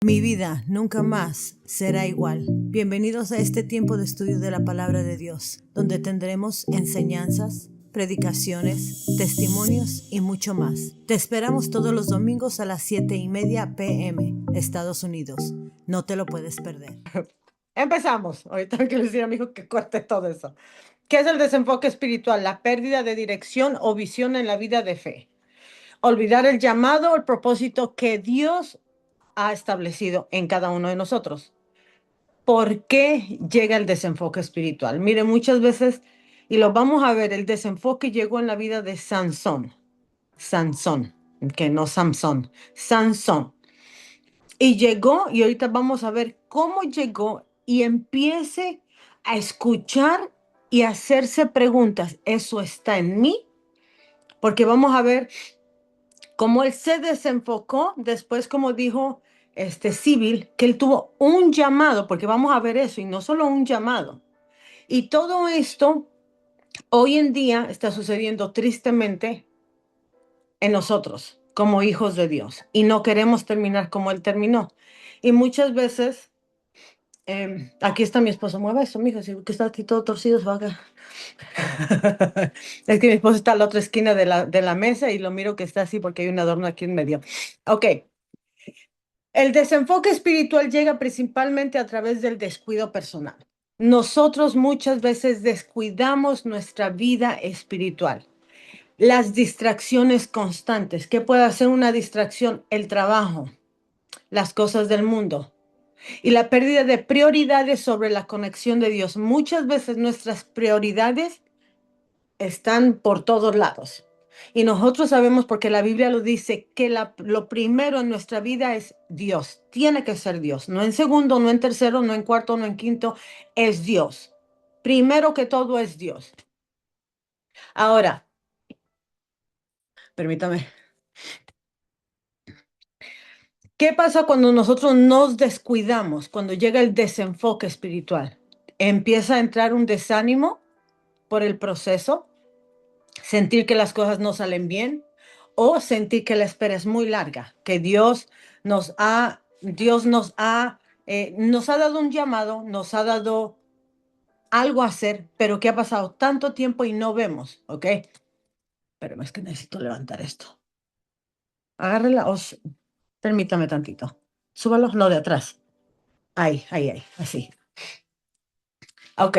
Mi vida nunca más será igual. Bienvenidos a este tiempo de estudio de la palabra de Dios, donde tendremos enseñanzas, predicaciones, testimonios y mucho más. Te esperamos todos los domingos a las 7:30 p.m. Estados Unidos. No te lo puedes perder. Empezamos. Ahorita quiero decir a mi hijo que corte todo eso. ¿Qué es el desenfoque espiritual? La pérdida de dirección o visión en la vida de fe. Olvidar el llamado o el propósito que Dios ha establecido en cada uno de nosotros. ¿Por qué llega el desenfoque espiritual? Mire, muchas veces, y lo vamos a ver, el desenfoque llegó en la vida de Sansón. Sansón, que no Samson, Sansón. Y llegó, y ahorita vamos a ver cómo llegó y empiece a escuchar y a hacerse preguntas. ¿Eso está en mí? Porque vamos a ver cómo él se desenfocó después, como dijo Sibyl, que él tuvo un llamado, porque vamos a ver eso, y no solo un llamado. Y todo esto hoy en día está sucediendo tristemente en nosotros, como hijos de Dios, y no queremos terminar como él terminó. Y muchas veces, aquí está mi esposo, mueve eso, mijo, si que está aquí todo torcido, se va acá. Es que mi esposo está a la otra esquina de la mesa y lo miro que está así porque hay un adorno aquí en medio. Ok. El desenfoque espiritual llega principalmente a través del descuido personal. Nosotros muchas veces descuidamos nuestra vida espiritual. Las distracciones constantes. ¿Qué puede hacer una distracción? El trabajo, las cosas del mundo y la pérdida de prioridades sobre la conexión de Dios. Muchas veces nuestras prioridades están por todos lados. Y nosotros sabemos, porque la Biblia lo dice, que lo primero en nuestra vida es Dios. Tiene que ser Dios. No en segundo, no en tercero, no en cuarto, no en quinto. Es Dios. Primero que todo es Dios. Ahora, permítame. ¿Qué pasa cuando nosotros nos descuidamos? Cuando llega el desenfoque espiritual. Empieza a entrar un desánimo por el proceso, sentir que las cosas no salen bien o sentir que la espera es muy larga, que Dios nos ha dado un llamado, nos ha dado algo a hacer, pero que ha pasado tanto tiempo y no vemos, ¿ok? Pero es que necesito levantar esto. Agárrela, permítame tantito. Súbalo, no de atrás. Ahí, así. Ok.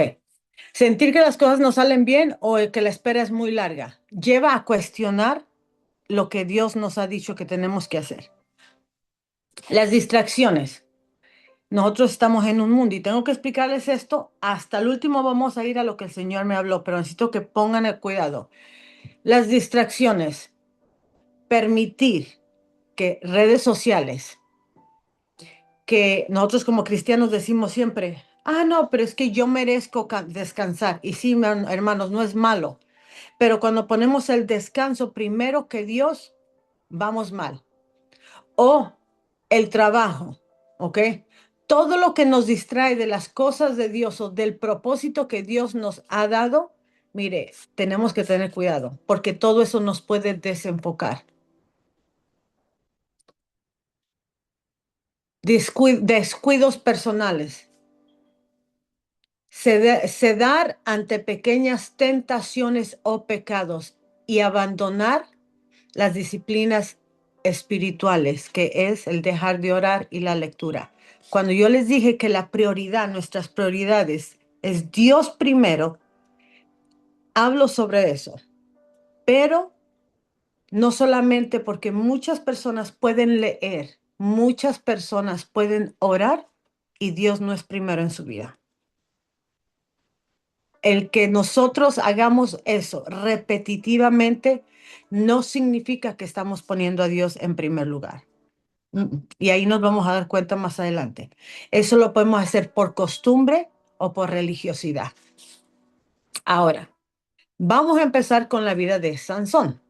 Sentir que las cosas no salen bien o que la espera es muy larga lleva a cuestionar lo que Dios nos ha dicho que tenemos que hacer. Las distracciones. Nosotros estamos en un mundo y tengo que explicarles esto. Hasta el último vamos a ir a lo que el Señor me habló, pero necesito que pongan el cuidado. Las distracciones. Permitir que redes sociales, que nosotros como cristianos decimos siempre, no, pero es que yo merezco descansar. Y sí, hermanos, no es malo. Pero cuando ponemos el descanso primero que Dios, vamos mal. O el trabajo, ¿ok? Todo lo que nos distrae de las cosas de Dios o del propósito que Dios nos ha dado, mire, tenemos que tener cuidado porque todo eso nos puede desenfocar. Descuidos personales. Ceder ante pequeñas tentaciones o pecados y abandonar las disciplinas espirituales, que es el dejar de orar y la lectura. Cuando yo les dije que la prioridad, nuestras prioridades, es Dios primero, hablo sobre eso. Pero no solamente porque muchas personas pueden leer, muchas personas pueden orar y Dios no es primero en su vida. El que nosotros hagamos eso repetitivamente no significa que estamos poniendo a Dios en primer lugar. Y ahí nos vamos a dar cuenta más adelante. Eso lo podemos hacer por costumbre o por religiosidad. Ahora, vamos a empezar con la vida de Sansón.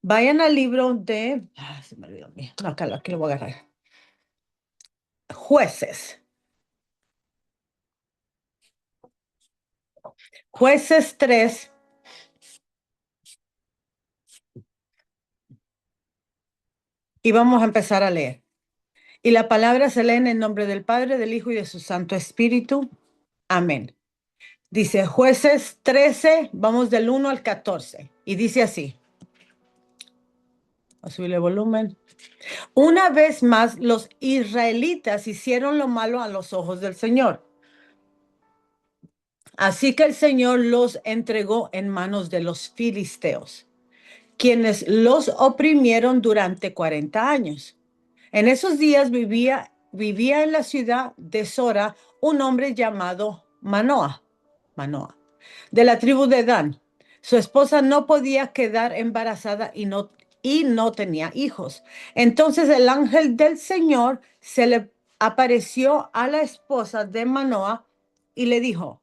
Vayan al libro de... se me olvidó. Acá aquí lo voy a agarrar. Jueces. Jueces 3. Y vamos a empezar a leer. Y la palabra se lee en el nombre del Padre, del Hijo y de su Santo Espíritu. Amén. Dice Jueces 13, vamos del 1 al 14. Y dice así. Voy a subirle volumen. Una vez más, los israelitas hicieron lo malo a los ojos del Señor. Así que el Señor los entregó en manos de los filisteos, quienes los oprimieron durante 40 años. En esos días vivía en la ciudad de Sora un hombre llamado Manoa, de la tribu de Dan. Su esposa no podía quedar embarazada y no tenía hijos. Entonces el ángel del Señor se le apareció a la esposa de Manoa y le dijo: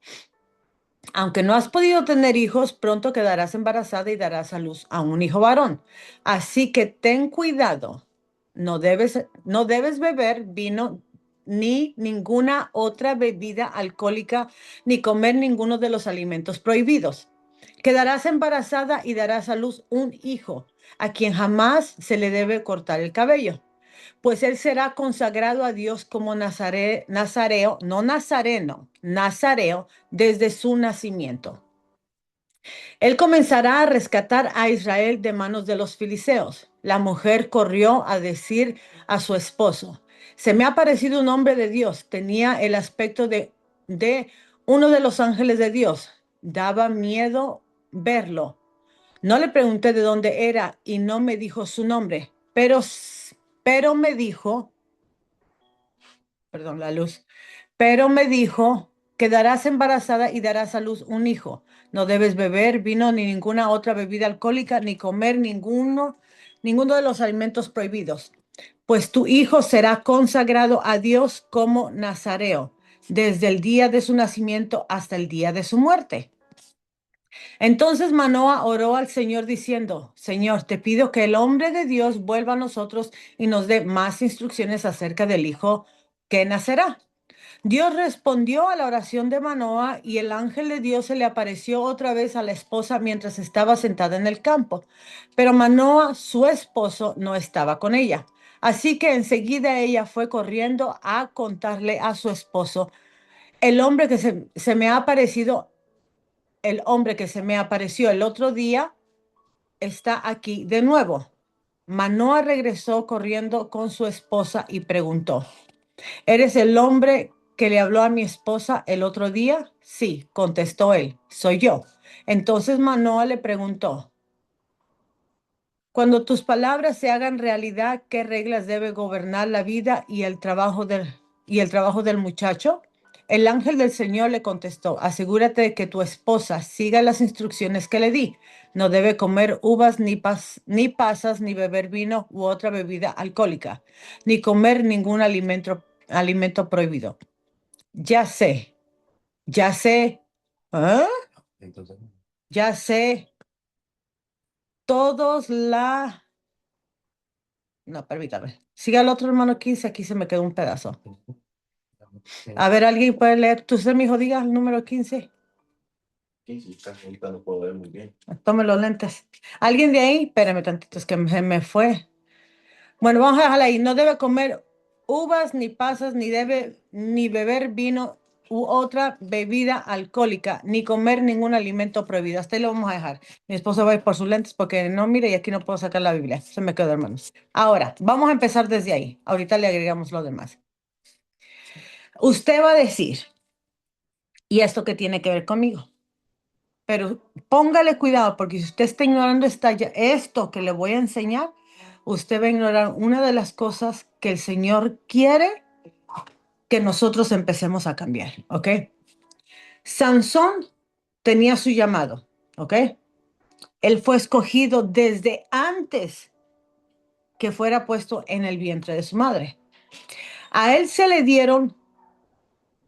aunque no has podido tener hijos, pronto quedarás embarazada y darás a luz a un hijo varón. Así que ten cuidado. No debes beber vino ni ninguna otra bebida alcohólica, ni comer ninguno de los alimentos prohibidos. Quedarás embarazada y darás a luz un hijo, a quien jamás se le debe cortar el cabello, pues él será consagrado a Dios como nazareo, no nazareno, nazareo desde su nacimiento. Él comenzará a rescatar a Israel de manos de los filisteos. La mujer corrió a decir a su esposo: se me ha aparecido un hombre de Dios. Tenía el aspecto de uno de los ángeles de Dios. Daba miedo verlo. No le pregunté de dónde era y no me dijo su nombre, pero me dijo, perdón, la luz, pero me dijo: quedarás embarazada y darás a luz un hijo. No debes beber vino ni ninguna otra bebida alcohólica, ni comer ninguno de los alimentos prohibidos, pues tu hijo será consagrado a Dios como nazareo, desde el día de su nacimiento hasta el día de su muerte. Entonces Manoa oró al Señor diciendo: Señor, te pido que el hombre de Dios vuelva a nosotros y nos dé más instrucciones acerca del hijo que nacerá. Dios respondió a la oración de Manoa y el ángel de Dios se le apareció otra vez a la esposa mientras estaba sentada en el campo. Pero Manoa, su esposo, no estaba con ella. Así que enseguida ella fue corriendo a contarle a su esposo: el hombre que se me ha aparecido, el hombre que se me apareció el otro día está aquí de nuevo. Manoa regresó corriendo con su esposa y preguntó: ¿eres el hombre que le habló a mi esposa el otro día? Sí, contestó él, soy yo. Entonces Manoa le preguntó: cuando tus palabras se hagan realidad, ¿qué reglas debe gobernar la vida y el trabajo del muchacho? El ángel del Señor le contestó: asegúrate de que tu esposa siga las instrucciones que le di. No debe comer uvas ni pasas, ni beber vino u otra bebida alcohólica, ni comer ningún alimento prohibido. Ya sé, ya sé, ¿ah? Ya sé, todos la... No, permítame. Siga el otro hermano 15, aquí se me quedó un pedazo. A ver, ¿alguien puede leer? ¿Tú usted, mi hijo, diga el número 15? Tome los lentes. ¿Alguien de ahí? Espérame tantito, es que se me fue. Bueno, vamos a dejarla ahí. No debe comer uvas ni pasas, ni beber vino u otra bebida alcohólica, ni comer ningún alimento prohibido. Hasta ahí lo vamos a dejar. Mi esposo va a ir por sus lentes porque no mire y aquí no puedo sacar la Biblia. Se me quedó, hermanos. Ahora, vamos a empezar desde ahí. Ahorita le agregamos lo demás. Usted va a decir: ¿y esto qué tiene que ver conmigo? Pero póngale cuidado, porque si usted está ignorando esto que le voy a enseñar, usted va a ignorar una de las cosas que el Señor quiere que nosotros empecemos a cambiar, ¿ok? Sansón tenía su llamado, ¿ok? Él fue escogido desde antes que fuera puesto en el vientre de su madre. A él se le dieron,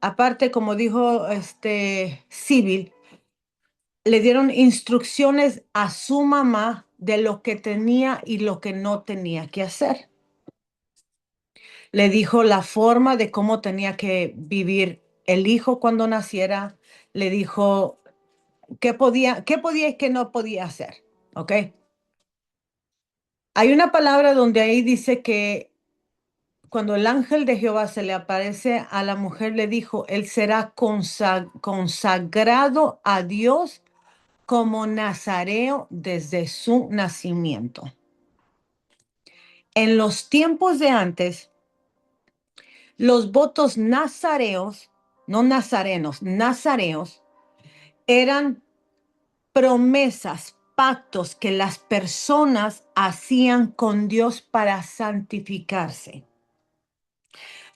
aparte, como dijo Civil, le dieron instrucciones a su mamá de lo que tenía y lo que no tenía que hacer. Le dijo la forma de cómo tenía que vivir el hijo cuando naciera. Le dijo qué podía y qué no podía hacer. ¿Ok? Hay una palabra donde ahí dice que cuando el ángel de Jehová se le aparece a la mujer, le dijo, él será consagrado a Dios como nazareo desde su nacimiento. En los tiempos de antes, los votos nazareos, no nazarenos, nazareos, eran promesas, pactos que las personas hacían con Dios para santificarse.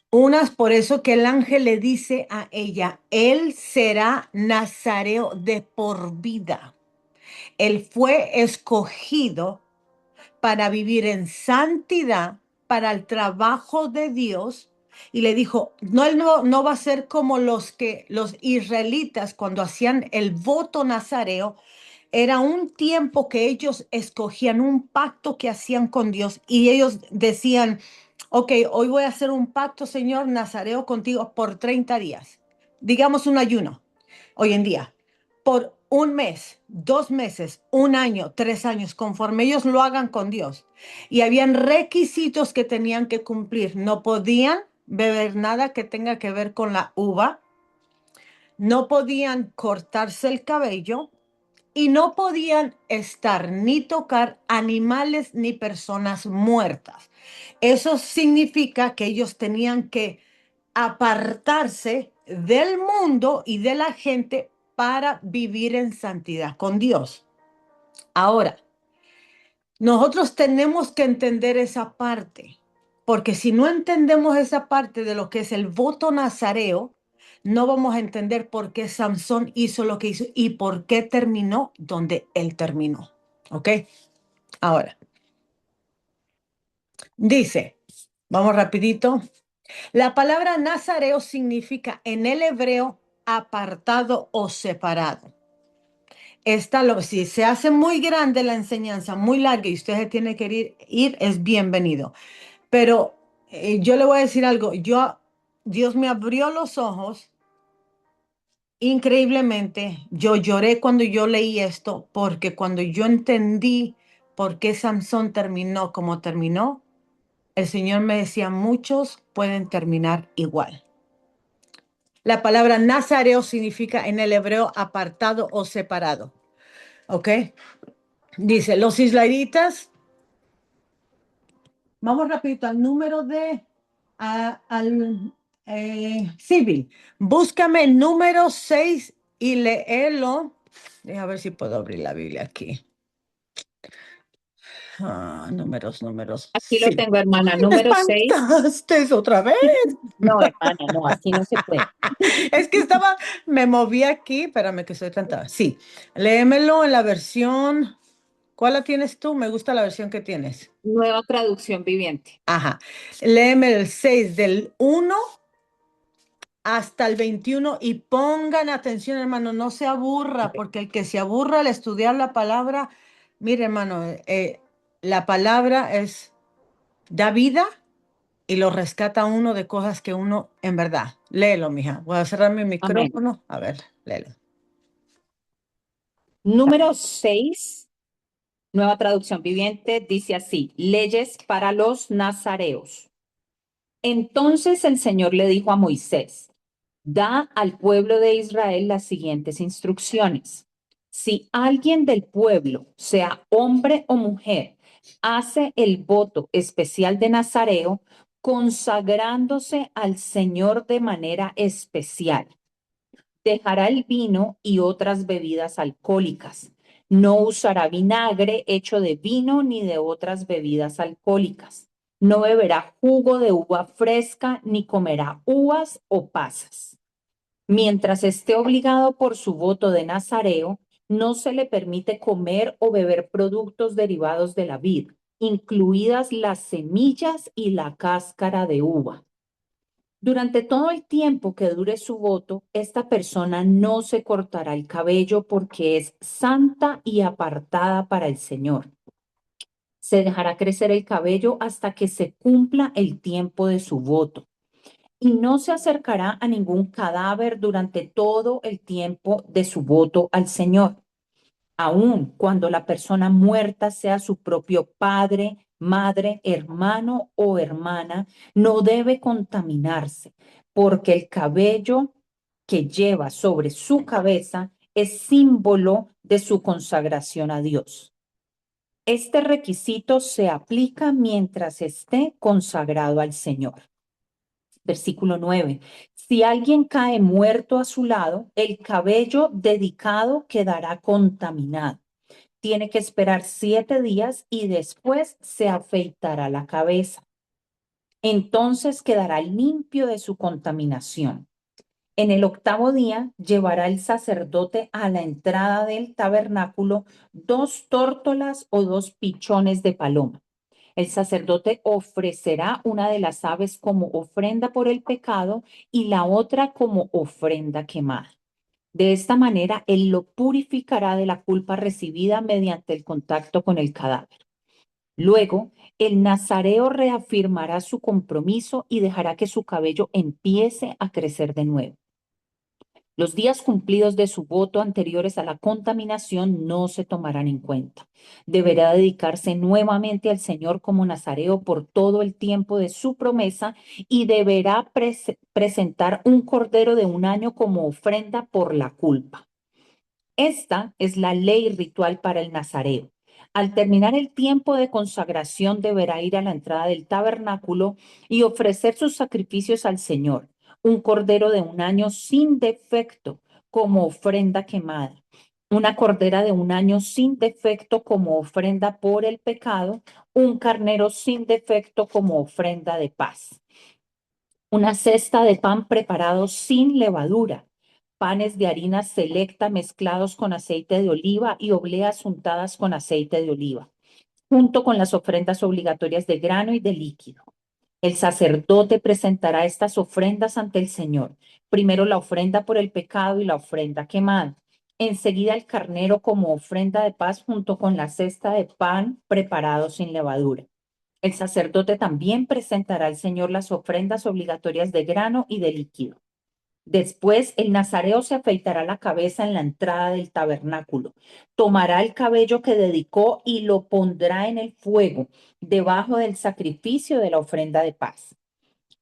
Unas por eso que el ángel le dice a ella, él será nazareo de por vida. Él fue escogido para vivir en santidad, para el trabajo de Dios. Y le dijo, no, él no va a ser como los israelitas cuando hacían el voto nazareo. Era un tiempo que ellos escogían un pacto que hacían con Dios y ellos decían, ok, hoy voy a hacer un pacto, Señor Nazareo, contigo por 30 días. Digamos un ayuno hoy en día, por un mes, 2 meses, un año, 3 años, conforme ellos lo hagan con Dios. Y habían requisitos que tenían que cumplir. No podían beber nada que tenga que ver con la uva, no podían cortarse el cabello y no podían estar ni tocar animales ni personas muertas. Eso significa que ellos tenían que apartarse del mundo y de la gente para vivir en santidad con Dios. Ahora, nosotros tenemos que entender esa parte, porque si no entendemos esa parte de lo que es el voto nazareo, no vamos a entender por qué Samson hizo lo que hizo y por qué terminó donde él terminó. ¿Ok? Ahora, dice, vamos rapidito. La palabra nazareo significa en el hebreo apartado o separado. Si se hace muy grande la enseñanza, muy larga y usted se tiene que ir es bienvenido. Pero yo le voy a decir algo, Dios me abrió los ojos increíblemente. Yo lloré cuando yo leí esto, porque cuando yo entendí por qué Samson terminó como terminó, el Señor me decía, muchos pueden terminar igual. La palabra nazareo significa en el hebreo apartado o separado. ¿Ok? Dice, los israelitas, vamos rapidito al número al civil. Búscame el número 6 y léelo. Deja ver si puedo abrir la Biblia aquí. Números. Aquí lo Sí. tengo, hermana, Me número 6. espantaste otra vez. No, hermana, no, así no se puede. Es que me moví aquí. Espérame que estoy tentada. Sí. Léemelo en la versión. ¿Cuál la tienes tú? Me gusta la versión que tienes. Nueva traducción viviente. Ajá. Léeme el 6 del 1 hasta el 21 y pongan atención, hermano, no se aburra, porque el que se aburra al estudiar la palabra, mire, hermano, la palabra da vida y lo rescata a uno de cosas que uno, en verdad, léelo, mija. Voy a cerrar mi Amén. micrófono. A ver, léelo. Número 6, nueva traducción viviente, dice así, leyes para los nazareos. Entonces el Señor le dijo a Moisés, da al pueblo de Israel las siguientes instrucciones. Si alguien del pueblo, sea hombre o mujer, hace el voto especial de nazareo, consagrándose al Señor de manera especial, dejará el vino y otras bebidas alcohólicas. No usará vinagre hecho de vino ni de otras bebidas alcohólicas. No beberá jugo de uva fresca ni comerá uvas o pasas. Mientras esté obligado por su voto de nazareo, no se le permite comer o beber productos derivados de la vid, incluidas las semillas y la cáscara de uva. Durante todo el tiempo que dure su voto, esta persona no se cortará el cabello porque es santa y apartada para el Señor. Se dejará crecer el cabello hasta que se cumpla el tiempo de su voto y no se acercará a ningún cadáver durante todo el tiempo de su voto al Señor. Aun cuando la persona muerta sea su propio padre, madre, hermano o hermana, no debe contaminarse, porque el cabello que lleva sobre su cabeza es símbolo de su consagración a Dios. Este requisito se aplica mientras esté consagrado al Señor. Versículo 9. Si alguien cae muerto a su lado, el cabello dedicado quedará contaminado. Tiene que esperar 7 días y después se afeitará la cabeza. Entonces quedará limpio de su contaminación. En el 8º día llevará el sacerdote a la entrada del tabernáculo 2 tórtolas o 2 pichones de paloma. El sacerdote ofrecerá una de las aves como ofrenda por el pecado y la otra como ofrenda quemada. De esta manera, él lo purificará de la culpa recibida mediante el contacto con el cadáver. Luego, el nazareo reafirmará su compromiso y dejará que su cabello empiece a crecer de nuevo. Los días cumplidos de su voto anteriores a la contaminación no se tomarán en cuenta. Deberá dedicarse nuevamente al Señor como nazareo por todo el tiempo de su promesa y deberá presentar un cordero de 1 año como ofrenda por la culpa. Esta es la ley ritual para el nazareo. Al terminar el tiempo de consagración, deberá ir a la entrada del tabernáculo y ofrecer sus sacrificios al Señor, un cordero de 1 año sin defecto como ofrenda quemada, una cordera de 1 año sin defecto como ofrenda por el pecado, un carnero sin defecto como ofrenda de paz, una cesta de pan preparado sin levadura, panes de harina selecta mezclados con aceite de oliva y obleas untadas con aceite de oliva, junto con las ofrendas obligatorias de grano y de líquido. El sacerdote presentará estas ofrendas ante el Señor. Primero la ofrenda por el pecado y la ofrenda quemada. Enseguida el carnero como ofrenda de paz junto con la cesta de pan preparado sin levadura. El sacerdote también presentará al Señor las ofrendas obligatorias de grano y de líquido. Después el nazareo se afeitará la cabeza en la entrada del tabernáculo. Tomará el cabello que dedicó y lo pondrá en el fuego, debajo del sacrificio de la ofrenda de paz.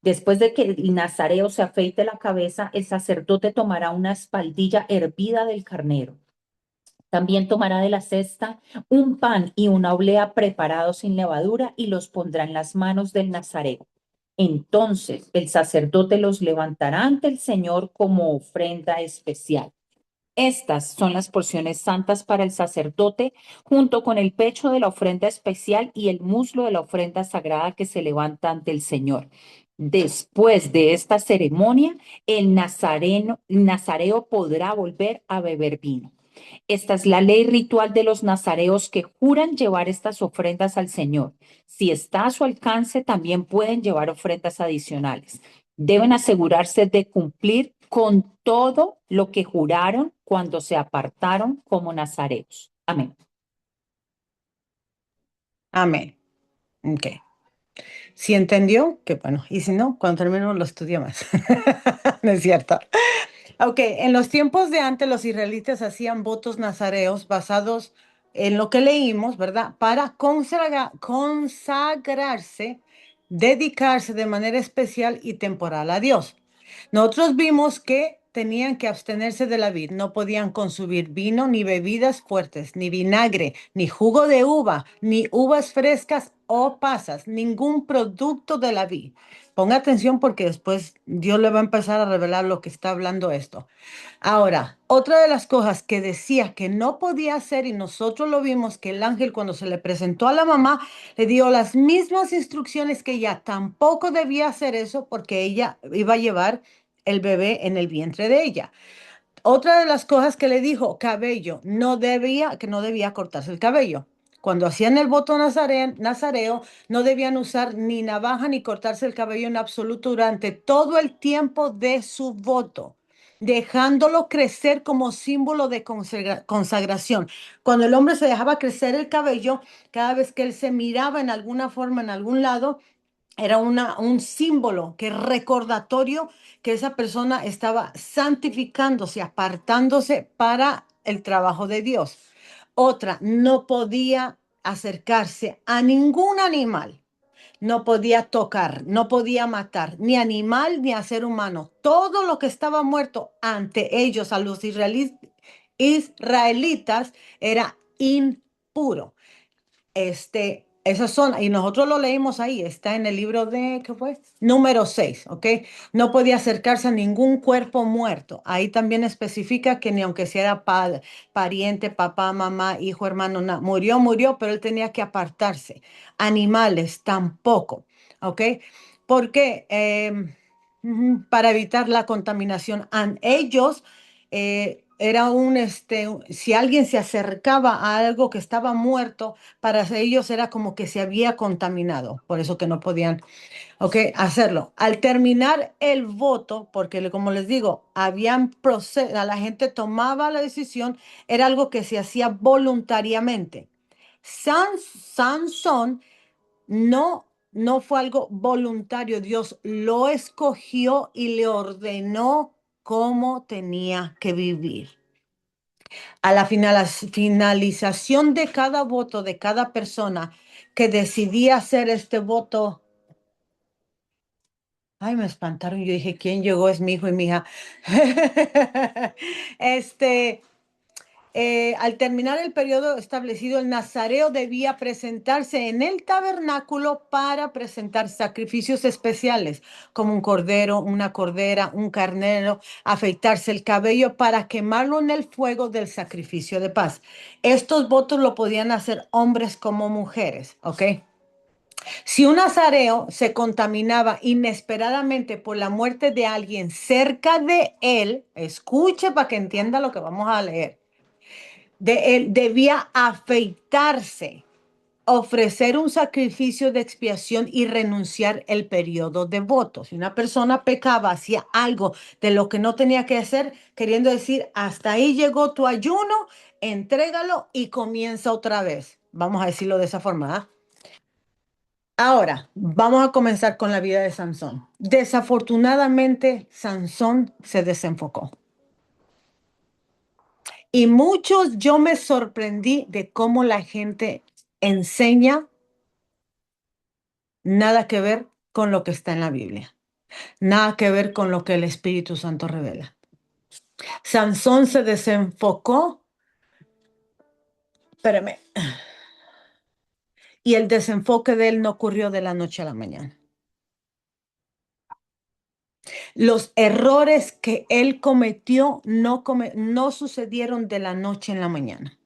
Después de que el nazareo se afeite la cabeza, el sacerdote tomará una espaldilla hervida del carnero. También tomará de la cesta un pan y una oblea preparados sin levadura y los pondrá en las manos del nazareo. Entonces el sacerdote los levantará ante el Señor como ofrenda especial. Estas son las porciones santas para el sacerdote, junto con el pecho de la ofrenda especial y el muslo de la ofrenda sagrada que se levanta ante el Señor. Después de esta ceremonia, el nazareo podrá volver a beber vino. Esta es la ley ritual de los nazareos que juran llevar estas ofrendas al Señor. Si está a su alcance, también pueden llevar ofrendas adicionales. Deben asegurarse de cumplir con todo lo que juraron cuando se apartaron como nazareos. Amén. Amén. Ok. Si entendió, qué bueno. Y si no, cuando termino lo estudio más. No es cierto. Ok, en los tiempos de antes los israelitas hacían votos nazareos basados en lo que leímos, ¿verdad? Para consagrarse, dedicarse de manera especial y temporal a Dios. Nosotros vimos que tenían que abstenerse de la vid, no podían consumir vino, ni bebidas fuertes, ni vinagre, ni jugo de uva, ni uvas frescas o pasas, ningún producto de la vid. Ponga atención porque después Dios le va a empezar a revelar lo que está hablando esto. Ahora, otra de las cosas que decía que no podía hacer, y nosotros lo vimos, que el ángel cuando se le presentó a la mamá, le dio las mismas instrucciones que ella tampoco debía hacer eso porque ella iba a llevar el bebé en el vientre de ella. Otra de las cosas que le dijo, cabello, que no debía cortarse el cabello. Cuando hacían el voto nazareo, no debían usar ni navaja ni cortarse el cabello en absoluto durante todo el tiempo de su voto, dejándolo crecer como símbolo de consagración. Cuando el hombre se dejaba crecer el cabello, cada vez que él se miraba en alguna forma, en algún lado, era un símbolo que recordatorio que esa persona estaba santificándose, apartándose para el trabajo de Dios. Otra, no podía acercarse a ningún animal. No podía tocar, no podía matar ni animal ni a ser humano. Todo lo que estaba muerto ante ellos, a los israelitas, era impuro. Esas son, y nosotros lo leímos ahí, está en el libro de, ¿qué fue? Número 6, ¿ok? No podía acercarse a ningún cuerpo muerto. Ahí también especifica que ni aunque sea pariente, papá, mamá, hijo, hermano, murió, murió, pero él tenía que apartarse. Animales tampoco, ¿ok? Porque para evitar la contaminación, ellos era si alguien se acercaba a algo que estaba muerto, para ellos era como que se había contaminado, por eso que no podían, ok, hacerlo. Al terminar el voto, porque como les digo, la gente tomaba la decisión, era algo que se hacía voluntariamente. Sansón no fue algo voluntario, Dios lo escogió y le ordenó cómo tenía que vivir. A la finalización de cada voto de cada persona que decidía hacer este voto, ay, me espantaron. Yo dije, ¿quién llegó? Es mi hijo y mi hija. Este, al terminar el periodo establecido, el nazareo debía presentarse en el tabernáculo para presentar sacrificios especiales, como un cordero, una cordera, un carnero, afeitarse el cabello para quemarlo en el fuego del sacrificio de paz. Estos votos lo podían hacer hombres como mujeres, ¿ok? Si un nazareo se contaminaba inesperadamente por la muerte de alguien cerca de él, escuche para que entienda lo que vamos a leer, de él debía afeitarse, ofrecer un sacrificio de expiación y renunciar el periodo de voto. Si una persona pecaba, hacía algo de lo que no tenía que hacer, queriendo decir, hasta ahí llegó tu ayuno, entrégalo y comienza otra vez. Vamos a decirlo de esa forma, ¿ah? Ahora, vamos a comenzar con la vida de Sansón. Desafortunadamente, Sansón se desenfocó. Y yo me sorprendí de cómo la gente enseña nada que ver con lo que está en la Biblia, nada que ver con lo que el Espíritu Santo revela. Sansón se desenfocó, espérame, y el desenfoque de él no ocurrió de la noche a la mañana. Los errores que él cometió no sucedieron de la noche en la mañana.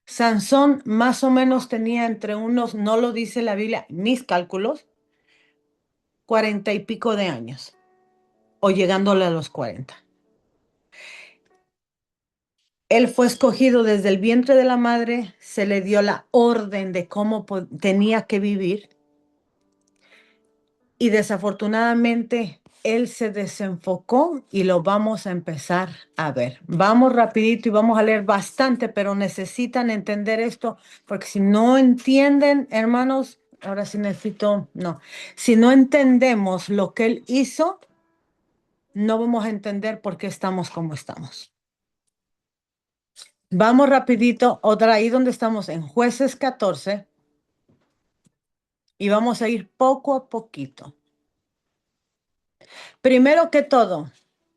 Sansón más o menos tenía entre unos, no lo dice la Biblia, mis cálculos, 40 y pico de años, o llegándole a los 40. Él fue escogido desde el vientre de la madre, se le dio la orden de cómo tenía que vivir y desafortunadamente él se desenfocó y lo vamos a empezar a ver. Vamos rapidito y vamos a leer bastante, pero necesitan entender esto porque si no entienden, hermanos, ahora sí necesito, no, si no entendemos lo que él hizo, no vamos a entender por qué estamos como estamos. Vamos rapidito, otra ahí donde estamos en Jueces 14 y vamos a ir poco a poquito. Primero que todo,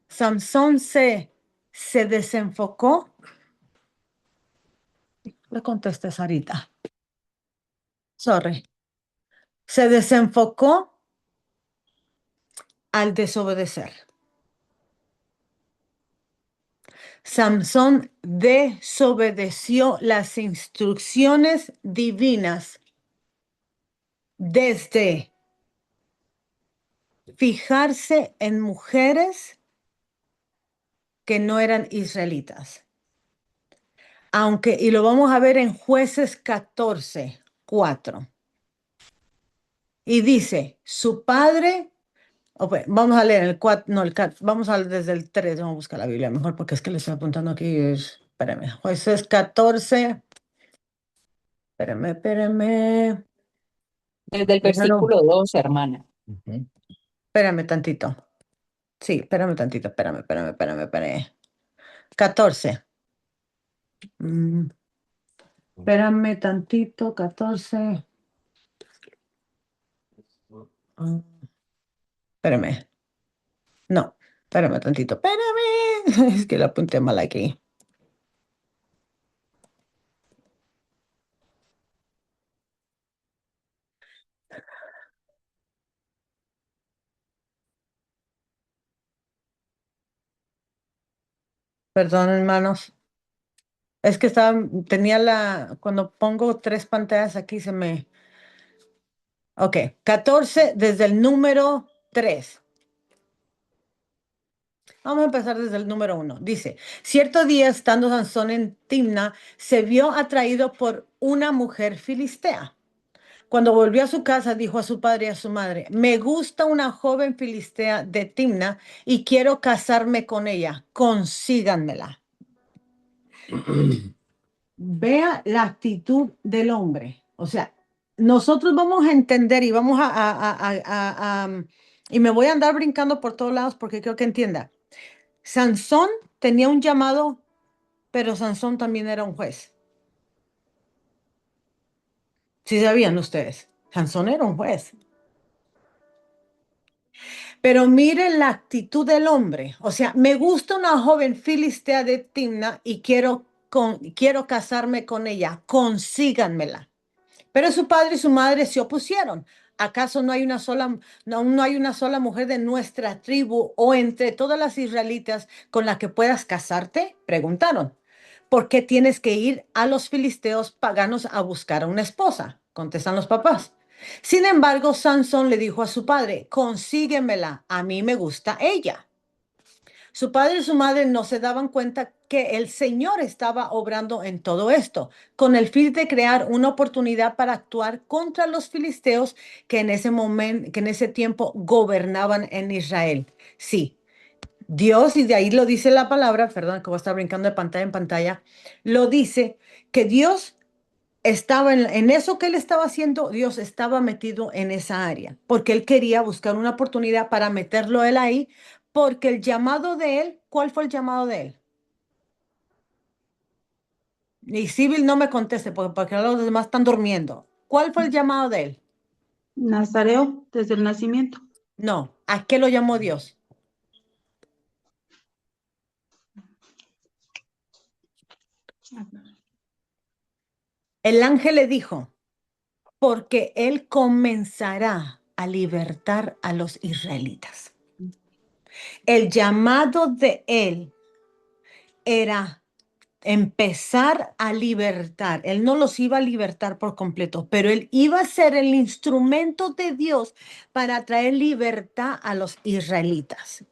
Sansón se desenfocó. Le contesté Sarita. Sorry. Se desenfocó al desobedecer. Sansón desobedeció las instrucciones divinas desde fijarse en mujeres que no eran israelitas. Aunque, y lo vamos a ver en Jueces 14, 4. Y dice, su padre, vamos a leer el 4, no, vamos a leer desde el 3, vamos a buscar la Biblia mejor porque es que le estoy apuntando aquí, espérame, Jueces 14, espérame. Desde el Primero, versículo 2, hermana. espérame tantito. Sí, espérame tantito, espérame. 14. Mm, espérame tantito, 14. Ah, espérame. No, espérame tantito. Espérame. Es que lo apunté mal aquí. Perdón, hermanos. Es que cuando pongo tres pantallas aquí se me... Ok, 14 desde el número 3. Vamos a empezar desde el número 1. Dice, cierto día estando Sansón en Timna, se vio atraído por una mujer filistea. Cuando volvió a su casa, dijo a su padre y a su madre, me gusta una joven filistea de Timna y quiero casarme con ella. Consíganmela. Vea la actitud del hombre. O sea, nosotros vamos a entender y vamos y me voy a andar brincando por todos lados porque creo que entienda. Sansón tenía un llamado, pero Sansón también era un juez. ¿Sí sabían ustedes? Sansón era un juez. Pero miren la actitud del hombre. O sea, me gusta una joven filistea de Timna y quiero casarme con ella. Consíganmela. Pero su padre y su madre se opusieron. ¿Acaso no hay una sola mujer de nuestra tribu o entre todas las israelitas con la que puedas casarte? Preguntaron. ¿Por qué tienes que ir a los filisteos paganos a buscar a una esposa? Contestan los papás. Sin embargo, Sansón le dijo a su padre, consíguemela, a mí me gusta ella. Su padre y su madre no se daban cuenta que el Señor estaba obrando en todo esto, con el fin de crear una oportunidad para actuar contra los filisteos que en ese momento, que en ese tiempo gobernaban en Israel. Sí, Dios, y de ahí lo dice la palabra, perdón, que voy a estar brincando de pantalla en pantalla, lo dice que Dios estaba en eso que él estaba haciendo, Dios estaba metido en esa área, porque él quería buscar una oportunidad para meterlo él ahí, porque el llamado de él, ¿cuál fue el llamado de él? Y Sibyl no me conteste, porque los demás están durmiendo. ¿Cuál fue el llamado de él? Nazareo desde el nacimiento. No, ¿a qué lo llamó Dios? El ángel le dijo, porque él comenzará a libertar a los israelitas. El llamado de él era empezar a libertar. Él no los iba a libertar por completo, pero él iba a ser el instrumento de Dios para traer libertad a los israelitas.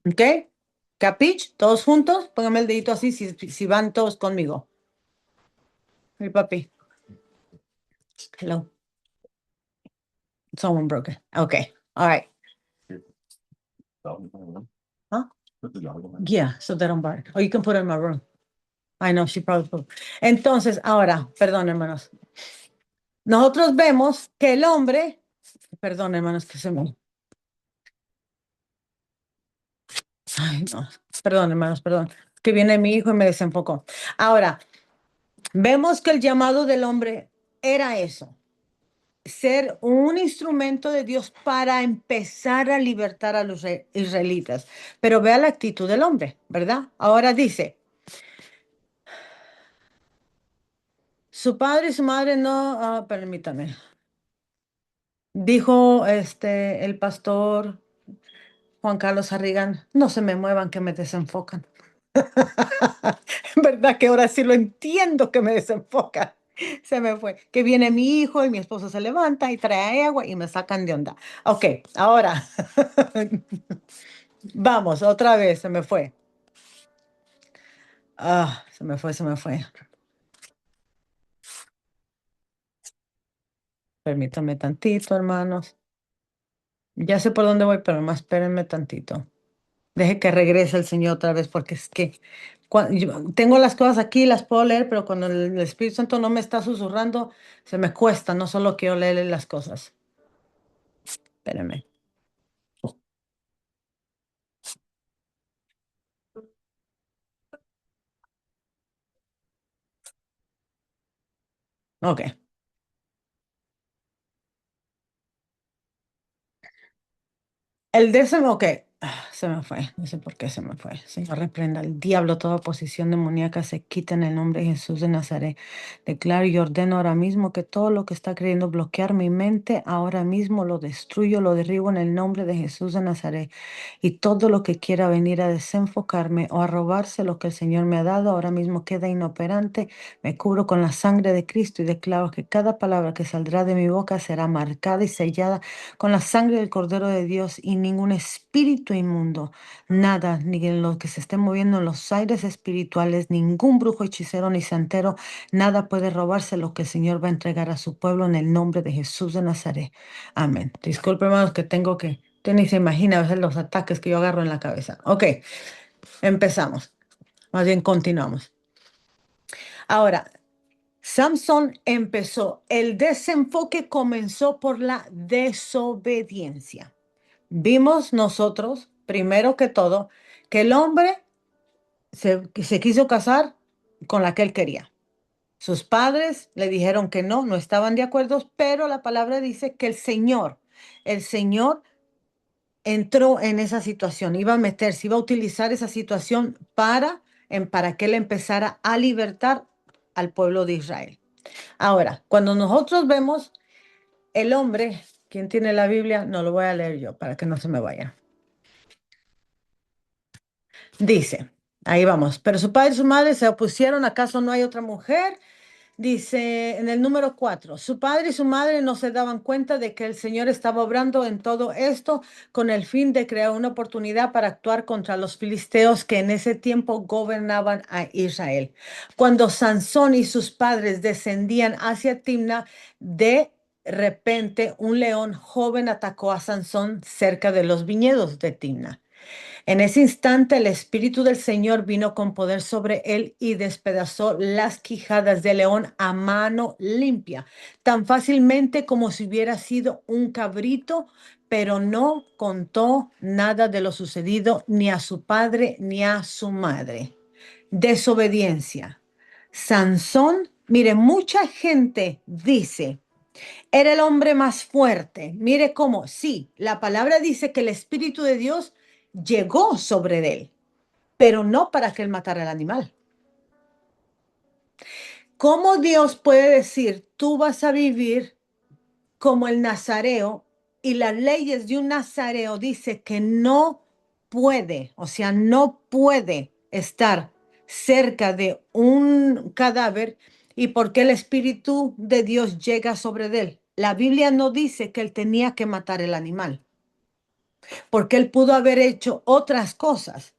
¿Ok? ¿Capich? ¿Todos juntos? Póngame el dedito así si van todos conmigo. Mi papi. Hello. Someone broke it. Okay. All right. Huh? Yeah, so they don't bark. Or you can put it in my room. I know, she probably put. Entonces, ahora, perdón, hermanos. Nosotros vemos que el hombre, perdón, hermanos, que se me... Ay, no, perdón, hermanos, perdón, que viene mi hijo y me desenfocó. Ahora, vemos que el llamado del hombre era eso, ser un instrumento de Dios para empezar a libertar a los israelitas. Pero vea la actitud del hombre, ¿verdad? Ahora dice, su padre y su madre no, permítame, dijo el pastor Juan Carlos Arrigan, no se me muevan que me desenfocan. ¿Verdad que ahora sí lo entiendo que me desenfoca? Se me fue. Que viene mi hijo y mi esposo se levanta y trae agua y me sacan de onda. Ok, ahora vamos, otra vez, se me fue. Se me fue, se me fue. Permítanme tantito, hermanos. Ya sé por dónde voy, pero más espérenme tantito. Deje que regrese el Señor otra vez, porque es que yo tengo las cosas aquí, las puedo leer, pero cuando el Espíritu Santo no me está susurrando, se me cuesta, no solo quiero leerle las cosas. Espérenme. Ok. El décimo, ok. Se me fue. No sé por qué se me fue. Señor, reprenda al diablo toda posición demoníaca. Se quita en el nombre de Jesús de Nazaret. Declaro y ordeno ahora mismo que todo lo que está queriendo bloquear mi mente, ahora mismo lo destruyo, lo derribo en el nombre de Jesús de Nazaret. Y todo lo que quiera venir a desenfocarme o a robarse lo que el Señor me ha dado, ahora mismo queda inoperante. Me cubro con la sangre de Cristo y declaro que cada palabra que saldrá de mi boca será marcada y sellada con la sangre del Cordero de Dios, y ningún espíritu inmundo, nada, ni en lo que se esté moviendo en los aires espirituales, ningún brujo, hechicero ni santero, nada puede robarse lo que el Señor va a entregar a su pueblo en el nombre de Jesús de Nazaret. Amén. Disculpe, hermanos, que tengo que, usted ni se imagina a veces los ataques que yo agarro en la cabeza. Ok, empezamos. Más bien continuamos. Ahora, Samson empezó, el desenfoque comenzó por la desobediencia. Vimos nosotros, primero que todo, que el hombre se quiso casar con la que él quería. Sus padres le dijeron que no, no estaban de acuerdo, pero la palabra dice que el Señor entró en esa situación, iba a meterse, iba a utilizar esa situación para que él empezara a libertar al pueblo de Israel. Ahora, cuando nosotros vemos el hombre, ¿quién tiene la Biblia? No lo voy a leer yo para que no se me vaya. Dice, ahí vamos, pero su padre y su madre se opusieron, ¿acaso no hay otra mujer? Dice en el número 4, su padre y su madre no se daban cuenta de que el Señor estaba obrando en todo esto con el fin de crear una oportunidad para actuar contra los filisteos que en ese tiempo gobernaban a Israel. Cuando Sansón y sus padres descendían hacia Timna, de repente un león joven atacó a Sansón cerca de los viñedos de Timna. En ese instante el Espíritu del Señor vino con poder sobre él y despedazó las quijadas del león a mano limpia, tan fácilmente como si hubiera sido un cabrito, pero no contó nada de lo sucedido ni a su padre ni a su madre. Desobediencia. Sansón, mire, mucha gente dice, era el hombre más fuerte. Mire cómo, sí, la palabra dice que el Espíritu de Dios llegó sobre él, pero no para que él matara al animal. ¿Cómo Dios puede decir, tú vas a vivir como el nazareo, y las leyes de un nazareo dice que no puede, o sea, no puede estar cerca de un cadáver, y por qué el Espíritu de Dios llega sobre él? La Biblia no dice que él tenía que matar el animal, porque él pudo haber hecho otras cosas.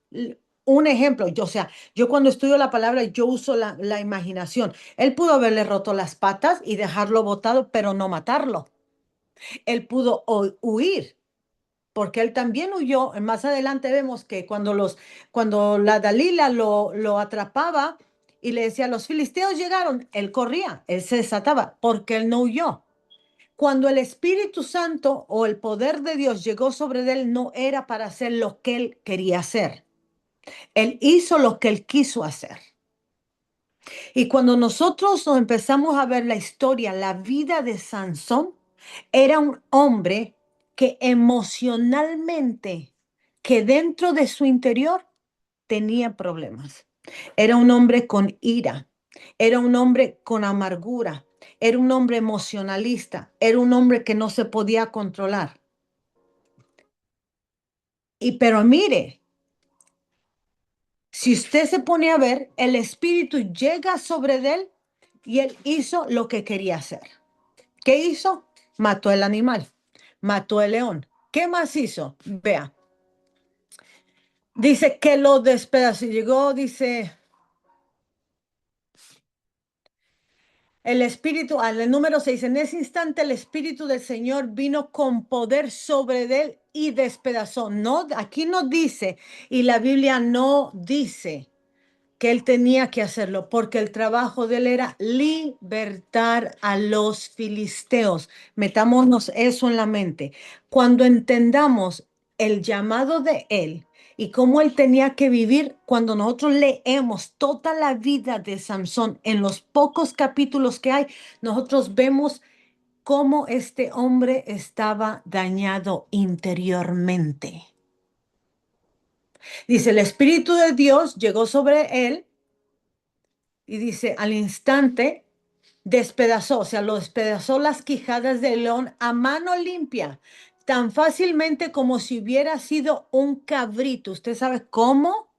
Un ejemplo, yo cuando estudio la palabra, yo uso la imaginación. Él pudo haberle roto las patas y dejarlo botado, pero no matarlo. Él pudo huir, porque él también huyó. Más adelante vemos que cuando la Dalila lo atrapaba y le decía, los filisteos llegaron, él corría, él se desataba, porque él no huyó. Cuando el Espíritu Santo o el poder de Dios llegó sobre él, no era para hacer lo que él quería hacer. Él hizo lo que él quiso hacer. Y cuando nosotros nos empezamos a ver la historia, la vida de Sansón, era un hombre que emocionalmente, que dentro de su interior tenía problemas. Era un hombre con ira, era un hombre con amargura, era un hombre emocionalista, era un hombre que no se podía controlar. Pero mire, si usted se pone a ver, el espíritu llega sobre él y él hizo lo que quería hacer. ¿Qué hizo? Mató el animal, mató el león. ¿Qué más hizo? Vea. Dice que lo despedazó. Llegó, dice, el espíritu, al número 6, en ese instante el espíritu del Señor vino con poder sobre él y despedazó. No, aquí no dice, y la Biblia no dice que él tenía que hacerlo, porque el trabajo de él era libertar a los filisteos. Metámonos eso en la mente. Cuando entendamos el llamado de él y cómo él tenía que vivir. Cuando nosotros leemos toda la vida de Sansón, en los pocos capítulos que hay, nosotros vemos cómo este hombre estaba dañado interiormente. Dice, el Espíritu de Dios llegó sobre él y dice, al instante despedazó, o sea, lo despedazó las quijadas del león a mano limpia, tan fácilmente como si hubiera sido un cabrito. ¿Usted sabe cómo?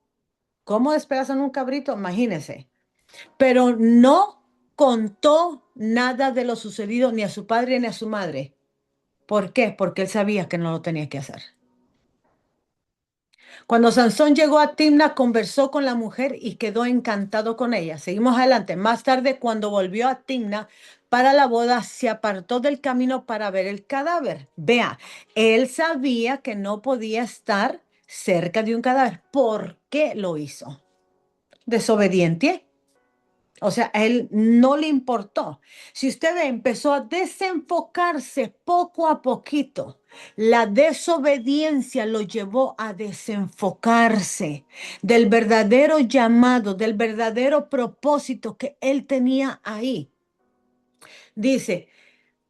¿Cómo despedazan un cabrito? Imagínese. Pero no contó nada de lo sucedido ni a su padre ni a su madre. ¿Por qué? Porque él sabía que no lo tenía que hacer. Cuando Sansón llegó a Timna, conversó con la mujer y quedó encantado con ella. Seguimos adelante. Más tarde, cuando volvió a Timna para la boda, se apartó del camino para ver el cadáver. Vea, él sabía que no podía estar cerca de un cadáver. ¿Por qué lo hizo? Desobediente. O sea, a él no le importó. Si usted ve, empezó a desenfocarse poco a poquito. La desobediencia lo llevó a desenfocarse del verdadero llamado, del verdadero propósito que él tenía ahí. Dice,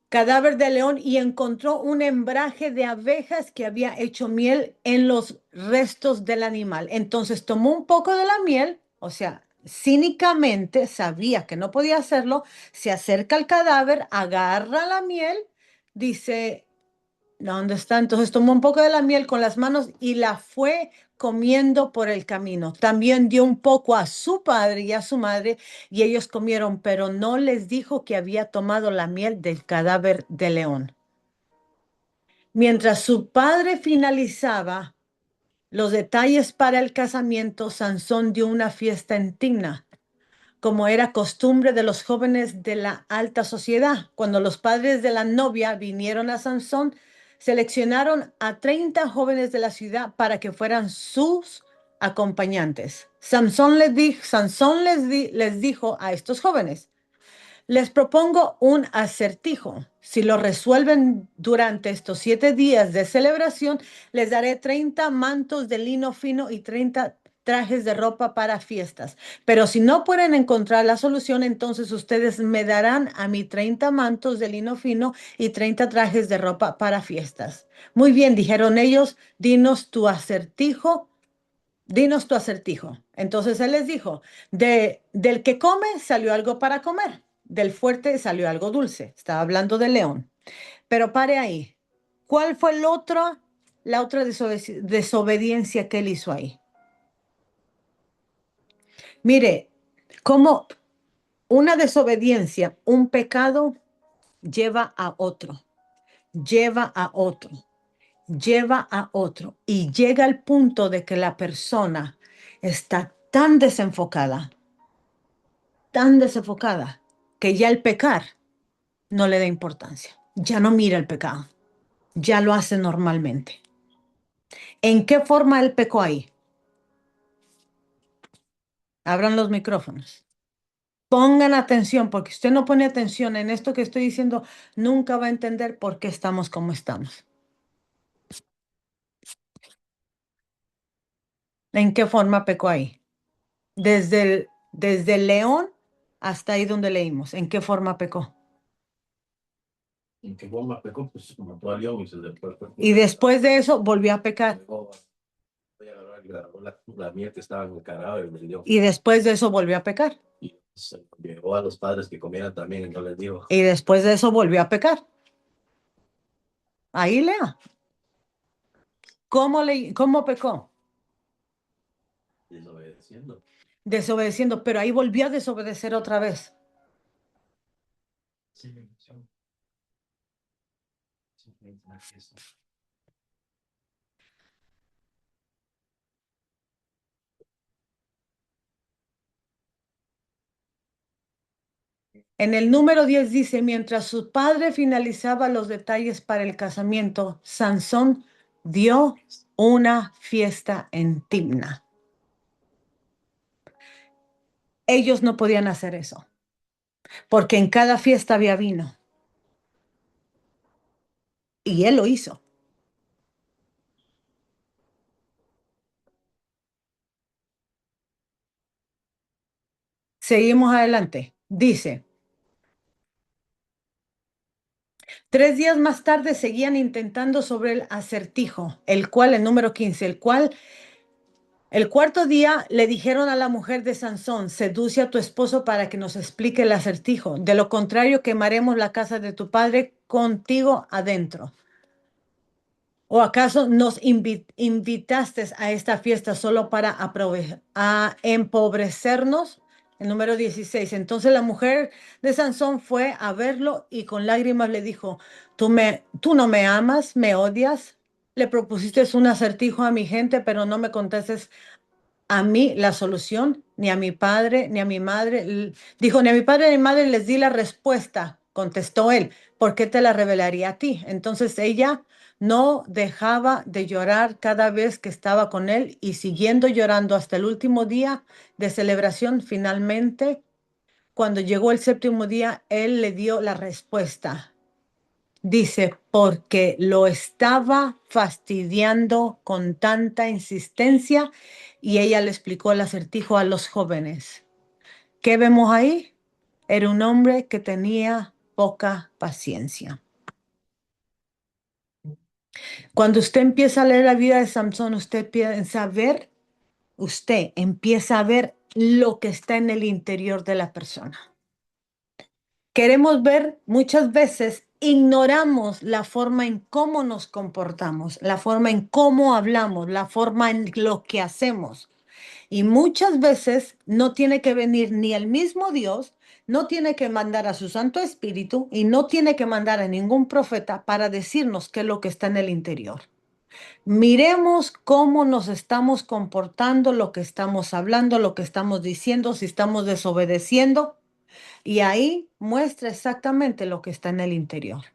cadáver de león, y encontró un hembraje de abejas que había hecho miel en los restos del animal. Entonces tomó un poco de la miel, o sea, cínicamente sabía que no podía hacerlo, se acerca al cadáver, agarra la miel, dice, ¿dónde está? Entonces tomó un poco de la miel con las manos y la fue comiendo por el camino. También dio un poco a su padre y a su madre y ellos comieron, pero no les dijo que había tomado la miel del cadáver de león. Mientras su padre finalizaba los detalles para el casamiento, Sansón dio una fiesta en Timna, como era costumbre de los jóvenes de la alta sociedad. Cuando los padres de la novia vinieron a Sansón, seleccionaron a 30 jóvenes de la ciudad para que fueran sus acompañantes. Sansón les dijo a estos jóvenes, les propongo un acertijo. Si lo resuelven durante estos 7 días de celebración, les daré 30 mantos de lino fino y 30 trajes de ropa para fiestas. Pero si no pueden encontrar la solución, entonces ustedes me darán a mí 30 mantos de lino fino y 30 trajes de ropa para fiestas. Muy bien, dijeron ellos, dinos tu acertijo. Dinos tu acertijo. Entonces él les dijo, del que come salió algo para comer, del fuerte salió algo dulce. Estaba hablando del león. Pero pare ahí. ¿Cuál fue la otra desobediencia que él hizo ahí? Mire, como una desobediencia, un pecado lleva a otro, lleva a otro, lleva a otro y llega al punto de que la persona está tan desenfocada, que ya el pecar no le da importancia, ya no mira el pecado, ya lo hace normalmente. ¿En qué forma él pecó ahí? Abran los micrófonos. Pongan atención, porque usted no pone atención en esto que estoy diciendo, nunca va a entender por qué estamos como estamos. ¿En qué forma pecó ahí? Desde el león hasta ahí donde leímos. ¿En qué forma pecó? ¿En qué forma pecó? Pues mató al león y se le fue el cuerpo. Y después de eso volvió a pecar. Luego, agarró y agarró la miel que estaba en el cadáver y le dio. Y después de eso volvió a pecar. Y se llevó a los padres que comieran también y no les dijo. Y después de eso volvió a pecar. Ahí lea. ¿Cómo pecó? Desobedeciendo. Desobedeciendo, pero ahí volvió a desobedecer otra vez. Sí, sí. Sí. En el número 10 dice, mientras su padre finalizaba los detalles para el casamiento, Sansón dio una fiesta en Timna. Ellos no podían hacer eso, porque en cada fiesta había vino. Y él lo hizo. Seguimos adelante. Dice, 3 días más tarde seguían intentando sobre el acertijo, el cual, el número 15, el cuarto día le dijeron a la mujer de Sansón, seduce a tu esposo para que nos explique el acertijo. De lo contrario, quemaremos la casa de tu padre contigo adentro. ¿O acaso nos invitaste a esta fiesta solo para empobrecernos? El número 16. Entonces la mujer de Sansón fue a verlo y con lágrimas le dijo, tú no me amas, me odias. Le propusiste un acertijo a mi gente, pero no me contestes a mí la solución, ni a mi padre, ni a mi madre. Dijo, ni a mi padre ni a mi madre les di la respuesta. Contestó él, ¿por qué te la revelaría a ti? Entonces ella no dejaba de llorar cada vez que estaba con él y siguiendo llorando hasta el último día de celebración. Finalmente, cuando llegó el séptimo día, él le dio la respuesta. Dice, porque lo estaba fastidiando con tanta insistencia y ella le explicó el acertijo a los jóvenes. ¿Qué vemos ahí? Era un hombre que tenía poca paciencia. Cuando usted empieza a leer la vida de Samson, usted empieza a ver lo que está en el interior de la persona. Queremos ver, muchas veces ignoramos la forma en cómo nos comportamos, la forma en cómo hablamos, la forma en lo que hacemos. Y muchas veces no tiene que venir ni el mismo Dios, no tiene que mandar a su Santo Espíritu y no tiene que mandar a ningún profeta para decirnos qué es lo que está en el interior. Miremos cómo nos estamos comportando, lo que estamos hablando, lo que estamos diciendo, si estamos desobedeciendo. Y ahí muestra exactamente lo que está en el interior.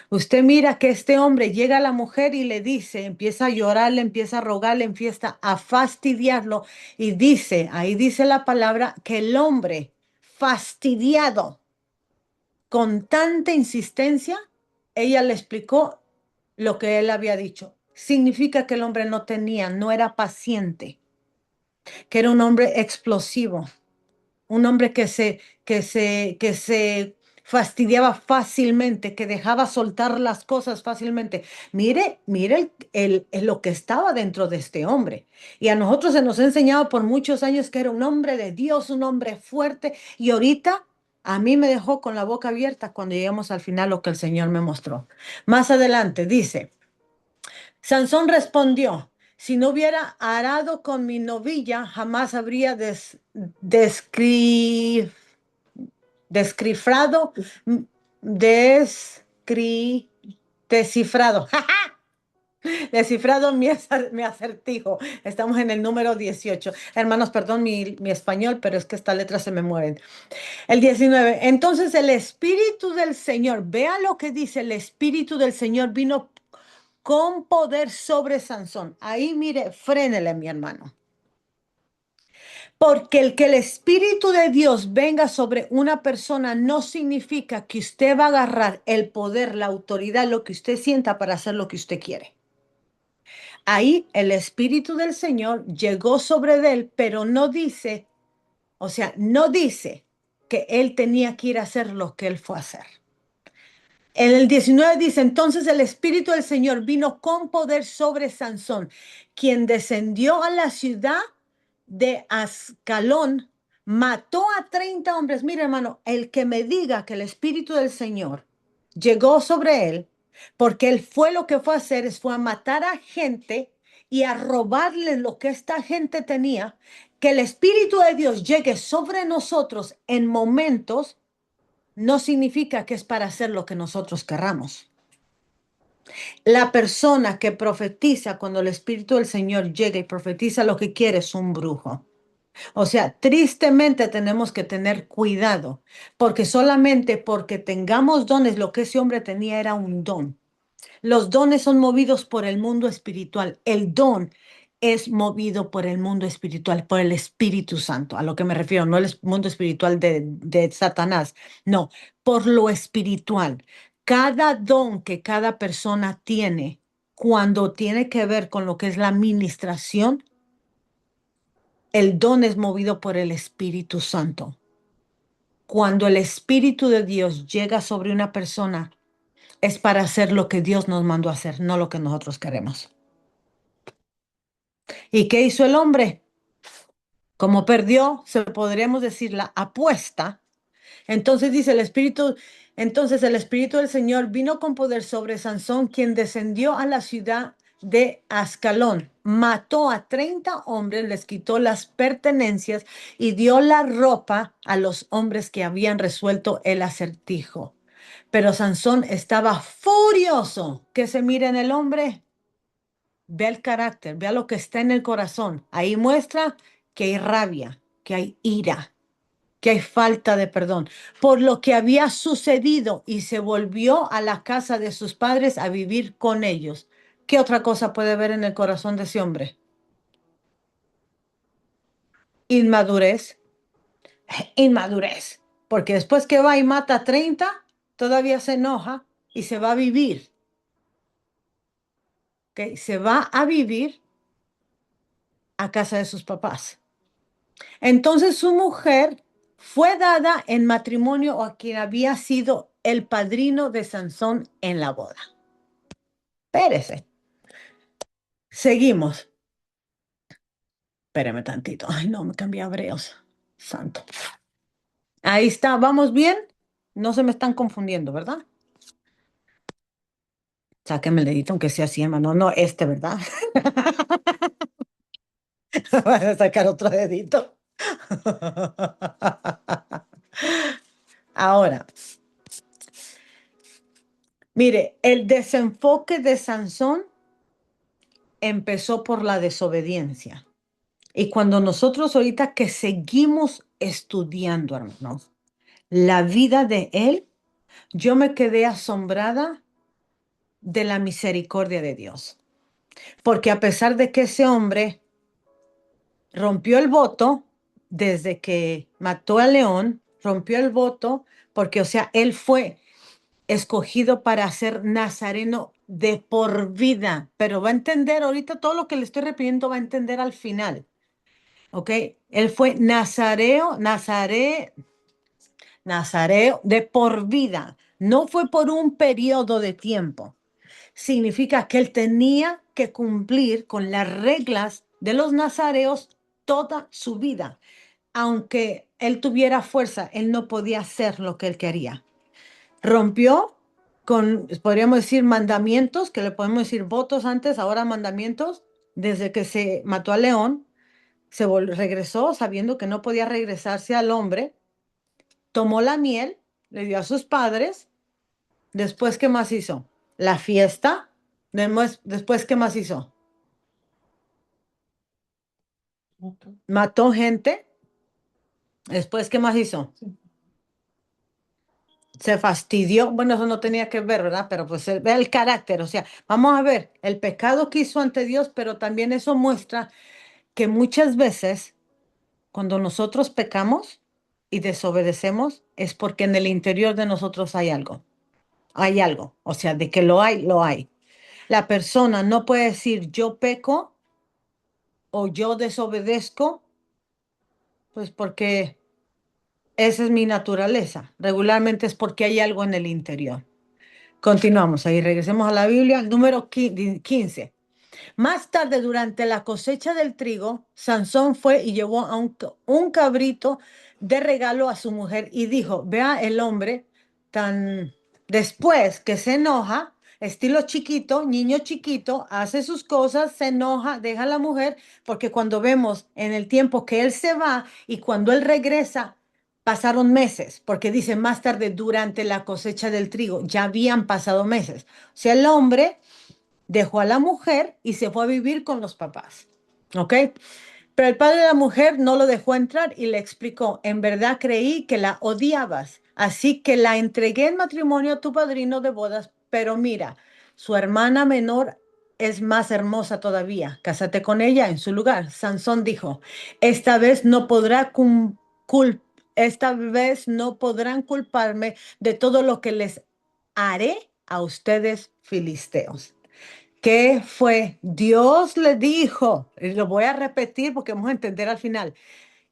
Usted mira que este hombre llega a la mujer y le dice, empieza a llorarle, empieza a rogarle, empieza a fastidiarlo y dice, ahí dice la palabra, que el hombre fastidiado con tanta insistencia, ella le explicó lo que él había dicho. Significa que el hombre no era paciente, que era un hombre explosivo. Un hombre que se fastidiaba fácilmente, que dejaba soltar las cosas fácilmente. Mire lo que estaba dentro de este hombre. Y a nosotros se nos ha enseñado por muchos años que era un hombre de Dios, un hombre fuerte. Y ahorita a mí me dejó con la boca abierta cuando llegamos al final lo que el Señor me mostró. Más adelante dice, Sansón respondió, si no hubiera arado con mi novilla, jamás habría descifrado, descifrado, descifrado mi acertijo. Estamos en el número 18. Hermanos, perdón mi español, pero es que estas letras se me mueven. El 19. Entonces el Espíritu del Señor, vea lo que dice, el Espíritu del Señor vino con poder sobre Sansón. Ahí mire, frénele, mi hermano. Porque el que el Espíritu de Dios venga sobre una persona no significa que usted va a agarrar el poder, la autoridad, lo que usted sienta para hacer lo que usted quiere. Ahí el Espíritu del Señor llegó sobre él, pero no dice que él tenía que ir a hacer lo que él fue a hacer. En el 19 dice, entonces el Espíritu del Señor vino con poder sobre Sansón, quien descendió a la ciudad de Ascalón, mató a 30 hombres. Mira, hermano, el que me diga que el Espíritu del Señor llegó sobre él, porque él fue lo que fue a hacer, fue a matar a gente y a robarle lo que esta gente tenía, que el Espíritu de Dios llegue sobre nosotros en momentos no significa que es para hacer lo que nosotros querramos. La persona que profetiza cuando el Espíritu del Señor llega y profetiza lo que quiere es un brujo. O sea, tristemente tenemos que tener cuidado, porque solamente porque tengamos dones, lo que ese hombre tenía era un don. Los dones son movidos por el mundo espiritual. El don es movido por el mundo espiritual, por el Espíritu Santo. A lo que me refiero, no el mundo espiritual de Satanás, no, por lo espiritual. Cada don que cada persona tiene, cuando tiene que ver con lo que es la administración, el don es movido por el Espíritu Santo. Cuando el Espíritu de Dios llega sobre una persona, es para hacer lo que Dios nos mandó a hacer, no lo que nosotros queremos. ¿Y qué hizo el hombre? Como perdió, se podríamos decir, la apuesta. Entonces dice entonces el Espíritu del Señor vino con poder sobre Sansón, quien descendió a la ciudad de Ascalón, mató a 30 hombres, les quitó las pertenencias y dio la ropa a los hombres que habían resuelto el acertijo. Pero Sansón estaba furioso. ¿Qué se mira en el hombre? Ve el carácter, vea lo que está en el corazón. Ahí muestra que hay rabia, que hay ira, que hay falta de perdón por lo que había sucedido y se volvió a la casa de sus padres a vivir con ellos. ¿Qué otra cosa puede ver en el corazón de ese hombre? Inmadurez, inmadurez, porque después que va y mata a 30, todavía se enoja y se va a vivir. ¿Ok? Se va a vivir a casa de sus papás. Entonces su mujer fue dada en matrimonio a quien había sido el padrino de Sansón en la boda. Espérese. Seguimos. Espérame tantito. Ay, no, me cambié a Hebreos. Santo. Ahí está. ¿Vamos bien? No se me están confundiendo, ¿verdad? Sáqueme el dedito, aunque sea así, hermano. No, ¿verdad? Voy a sacar otro dedito. Ahora, mire, el desenfoque de Sansón empezó por la desobediencia. Y cuando nosotros ahorita que seguimos estudiando, hermanos, la vida de él, yo me quedé asombrada de la misericordia de Dios. Porque a pesar de que ese hombre rompió el voto desde que mató al león, rompió el voto porque, o sea, él fue escogido para ser nazareno de por vida, pero va a entender ahorita todo lo que le estoy repitiendo, va a entender al final. ¿Ok? Él fue nazareo de por vida. No fue por un periodo de tiempo. Significa que él tenía que cumplir con las reglas de los nazareos toda su vida. Aunque él tuviera fuerza, él no podía hacer lo que él quería. Rompió con, podríamos decir, mandamientos, que le podemos decir votos antes, ahora mandamientos, desde que se mató al león. Regresó sabiendo que no podía regresarse al hombre, tomó la miel, le dio a sus padres, después, ¿qué más hizo? La fiesta, después, ¿qué más hizo? Mató gente, después, ¿qué más hizo? Se fastidió, bueno, eso no tenía que ver, ¿verdad? Pero pues ve el carácter, o sea, vamos a ver el pecado que hizo ante Dios, pero también eso muestra que muchas veces cuando nosotros pecamos y desobedecemos es porque en el interior de nosotros hay algo. Hay algo. O sea, de que lo hay, lo hay. La persona no puede decir yo peco o yo desobedezco, pues porque esa es mi naturaleza. Regularmente es porque hay algo en el interior. Continuamos ahí, regresemos a la Biblia, el número 15. Más tarde, durante la cosecha del trigo, Sansón fue y llevó a un cabrito de regalo a su mujer y dijo, vea el hombre tan después que se enoja, estilo chiquito, niño chiquito, hace sus cosas, se enoja, deja a la mujer, porque cuando vemos en el tiempo que él se va y cuando él regresa, pasaron meses, porque dice más tarde durante la cosecha del trigo, ya habían pasado meses. O sea, el hombre dejó a la mujer y se fue a vivir con los papás. ¿Ok? Pero el padre de la mujer no lo dejó entrar y le explicó, en verdad creí que la odiabas, así que la entregué en matrimonio a tu padrino de bodas, pero mira, su hermana menor es más hermosa todavía, cásate con ella en su lugar. Sansón dijo, esta vez no podrá esta vez no podrán culparme de todo lo que les haré a ustedes filisteos. ¿Qué fue? Dios le dijo, y lo voy a repetir porque vamos a entender al final.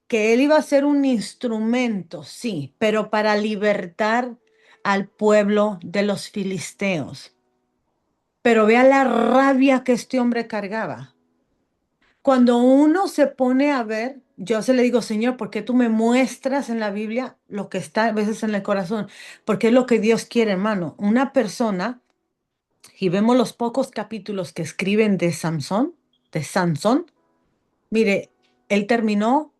que él iba a ser un instrumento, sí, pero para libertar al pueblo de los filisteos. Pero vea la rabia que este hombre cargaba. Cuando uno se pone a ver, yo se le digo, Señor, ¿por qué tú me muestras en la Biblia lo que está a veces en el corazón? Porque es lo que Dios quiere, hermano. Una persona, y vemos los pocos capítulos que escriben de Sansón, mire, él terminó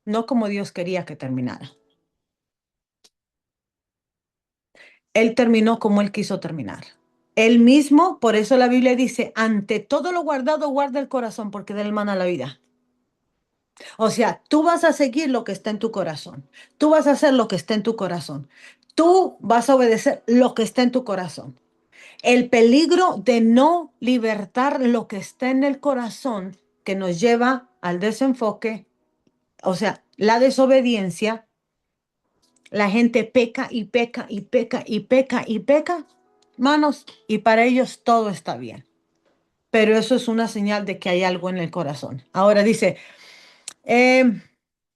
no como Dios quería que terminara. Él terminó como él quiso terminar. Él mismo, por eso la Biblia dice, ante todo lo guardado, guarda el corazón, porque de él mana la vida. O sea, tú vas a seguir lo que está en tu corazón. Tú vas a hacer lo que está en tu corazón. Tú vas a obedecer lo que está en tu corazón. El peligro de no libertar lo que está en el corazón que nos lleva al desenfoque, o sea, la desobediencia, la gente peca y peca y peca y peca y peca, manos, y para ellos todo está bien. Pero eso es una señal de que hay algo en el corazón. Ahora dice, eh,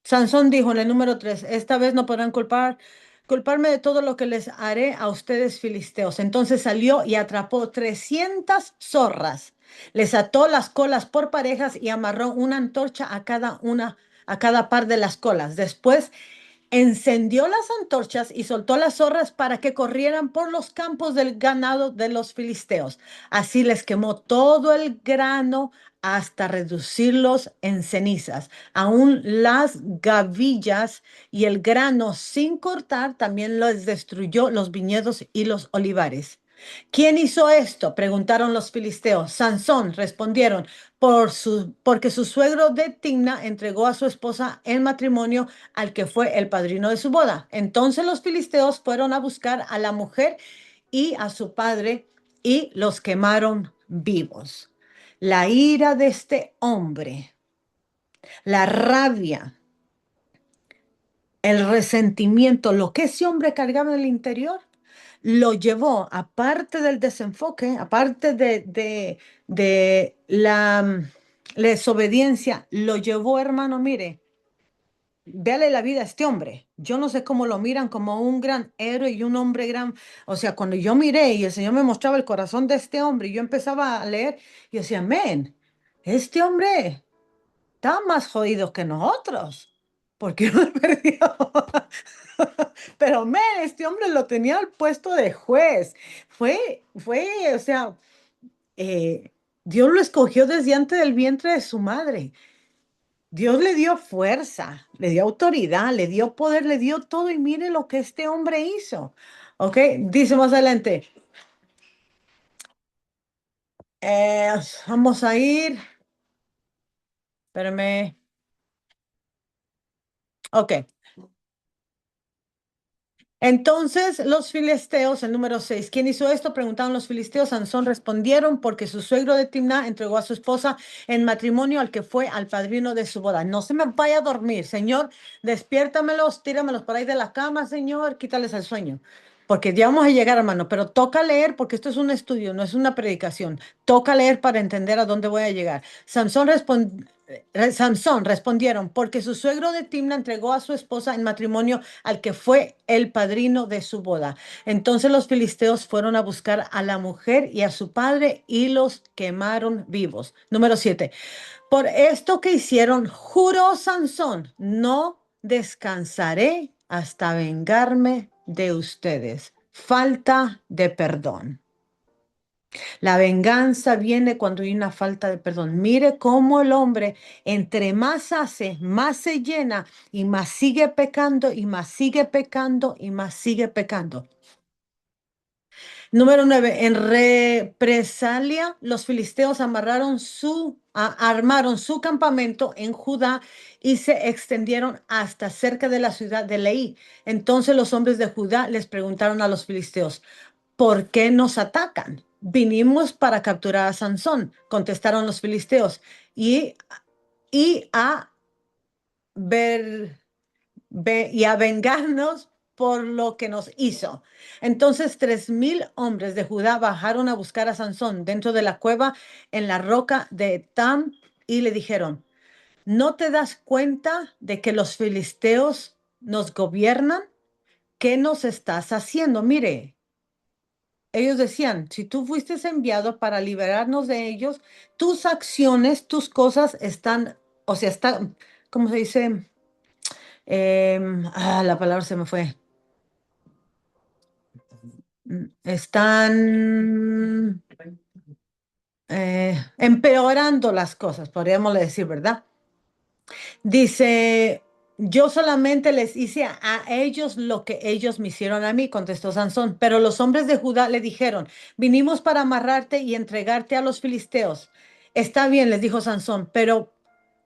Sansón dijo en el número 3, esta vez no podrán culparme de todo lo que les haré a ustedes filisteos. Entonces salió y atrapó 300 zorras, les ató las colas por parejas y amarró una antorcha a cada par de las colas. Después encendió las antorchas y soltó las zorras para que corrieran por los campos del ganado de los filisteos. Así les quemó todo el grano hasta reducirlos en cenizas. Aún las gavillas y el grano sin cortar también los destruyó los viñedos y los olivares. ¿Quién hizo esto? Preguntaron los filisteos. Sansón, respondieron, porque su suegro de Timna entregó a su esposa en matrimonio al que fue el padrino de su boda. Entonces los filisteos fueron a buscar a la mujer y a su padre y los quemaron vivos. La ira de este hombre, la rabia, el resentimiento, lo que ese hombre cargaba en el interior, lo llevó, aparte del desenfoque, aparte de la desobediencia, lo llevó, hermano, mire, véale la vida a este hombre. Yo no sé cómo lo miran como un gran héroe y un hombre gran. O sea, cuando yo miré y el Señor me mostraba el corazón de este hombre y yo empezaba a leer, y decía, men, este hombre está más jodido que nosotros. Porque no perdió. Pero, men, este hombre lo tenía al puesto de juez. O sea, eh, Dios lo escogió desde antes del vientre de su madre. Dios le dio fuerza, le dio autoridad, le dio poder, le dio todo y mire lo que este hombre hizo. ¿Ok? Dice más adelante, eh, vamos a ir, espérame, ok. Entonces los filisteos, el número 6, ¿quién hizo esto? Preguntaron los filisteos. Sansón respondieron porque su suegro de Timná entregó a su esposa en matrimonio al que fue al padrino de su boda. No se me vaya a dormir, Señor, despiértamelos, tíramelos por ahí de la cama, Señor, quítales el sueño. Porque ya vamos a llegar, hermano, pero toca leer porque esto es un estudio, no es una predicación. Toca leer para entender a dónde voy a llegar. Sansón respondieron, porque su suegro de Timna entregó a su esposa en matrimonio al que fue el padrino de su boda. Entonces los filisteos fueron a buscar a la mujer y a su padre y los quemaron vivos. Número 7. Por esto que hicieron, juró Sansón, no descansaré hasta vengarme de ustedes. Falta de perdón. La venganza viene cuando hay una falta de perdón. Mire cómo el hombre, entre más hace, más se llena y más sigue pecando y más sigue pecando y más sigue pecando. Número 9. En represalia, los filisteos armaron su campamento en Judá y se extendieron hasta cerca de la ciudad de Leí. Entonces los hombres de Judá les preguntaron a los filisteos, ¿por qué nos atacan? Vinimos para capturar a Sansón, contestaron los filisteos, y a ver, y a vengarnos por lo que nos hizo. Entonces 3,000 hombres de Judá bajaron a buscar a Sansón dentro de la cueva en la roca de Etam y le dijeron, ¿No te das cuenta de que los filisteos nos gobiernan? ¿Qué nos estás haciendo? Mire, ellos decían, si tú fuiste enviado para liberarnos de ellos, tus acciones, tus cosas están, o sea, están, ¿cómo se dice? La palabra se me fue. Están empeorando las cosas, podríamos decir, ¿verdad? Dice, yo solamente les hice a ellos lo que ellos me hicieron a mí, contestó Sansón. Pero los hombres de Judá le dijeron, vinimos para amarrarte y entregarte a los filisteos. Está bien, les dijo Sansón, pero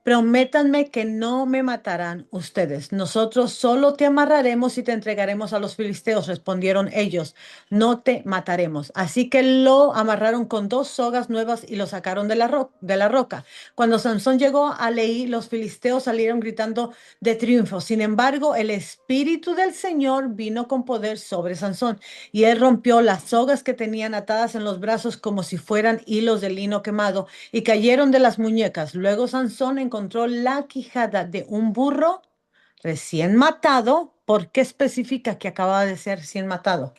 prométanme que no me matarán ustedes. Nosotros solo te amarraremos y te entregaremos a los filisteos, respondieron ellos. No te mataremos. Así que lo amarraron con 2 sogas nuevas y lo sacaron de la roca. Cuando Sansón llegó a Leí, los filisteos salieron gritando de triunfo. Sin embargo, el espíritu del Señor vino con poder sobre Sansón y él rompió las sogas que tenían atadas en los brazos como si fueran hilos de lino quemado y cayeron de las muñecas. Luego Sansón encontró la quijada de un burro recién matado. ¿Por qué especifica que acababa de ser recién matado?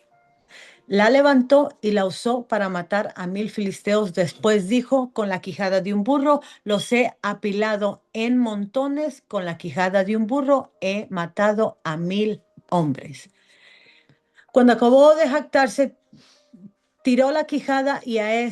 La levantó y la usó para matar a 1000 filisteos. Después dijo, con la quijada de un burro los he apilado en montones, con la quijada de un burro he matado a 1000 hombres. Cuando acabó de jactarse, tiró la quijada y a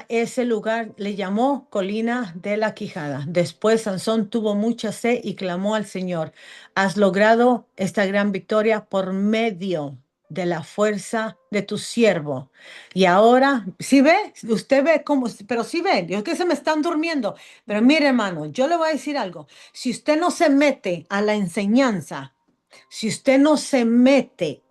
ese lugar le llamó Colina de la Quijada. Después Sansón tuvo mucha sed y clamó al Señor: has logrado esta gran victoria por medio de la fuerza de tu siervo. Y ahora, ¿sí ve? Usted ve cómo, pero sí ve, yo que se me están durmiendo. Pero mire, hermano, yo le voy a decir algo. Si usted no se mete a la enseñanza, si usted no se mete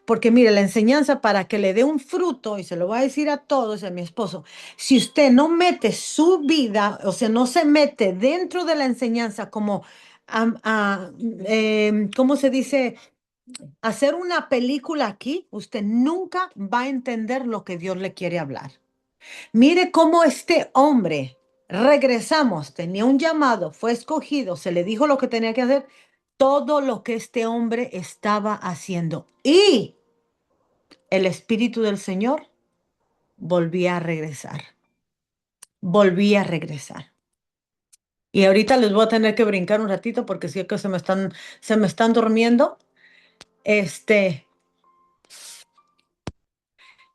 porque mire, la enseñanza para que le dé un fruto, y se lo voy a decir a todos, a mi esposo, si usted no mete su vida, o sea, no se mete dentro de la enseñanza como, ¿cómo se dice? Hacer una película aquí, usted nunca va a entender lo que Dios le quiere hablar. Mire cómo este hombre, regresamos, tenía un llamado, fue escogido, se le dijo lo que tenía que hacer, todo lo que este hombre estaba haciendo. Y el Espíritu del Señor volvía a regresar, volvía a regresar. Y ahorita les voy a tener que brincar un ratito porque sí que se me están durmiendo.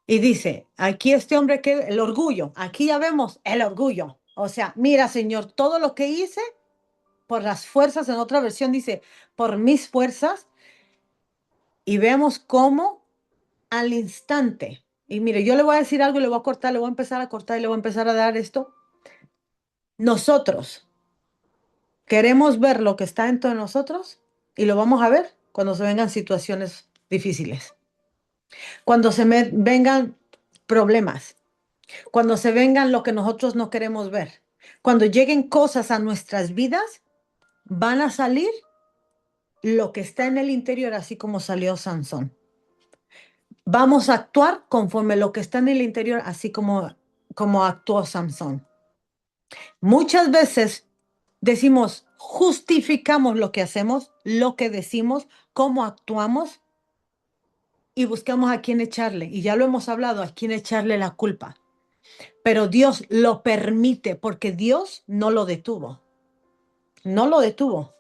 Y dice, aquí este hombre que el orgullo, aquí ya vemos el orgullo. O sea, mira, Señor, todo lo que hice por las fuerzas, en otra versión dice, por mis fuerzas, y vemos cómo al instante, y mire, yo le voy a decir algo y le voy a cortar, le voy a empezar a cortar y le voy a empezar a dar esto. Nosotros queremos ver lo que está dentro de nosotros y lo vamos a ver cuando se vengan situaciones difíciles, cuando vengan problemas, cuando se vengan lo que nosotros no queremos ver, cuando lleguen cosas a nuestras vidas, van a salir lo que está en el interior, así como salió Sansón. Vamos a actuar conforme lo que está en el interior, así como actuó Sansón. Muchas veces decimos, justificamos lo que hacemos, lo que decimos, cómo actuamos y buscamos a quién echarle. Y ya lo hemos hablado, a quién echarle la culpa. Pero Dios lo permite porque Dios no lo detuvo. No lo detuvo.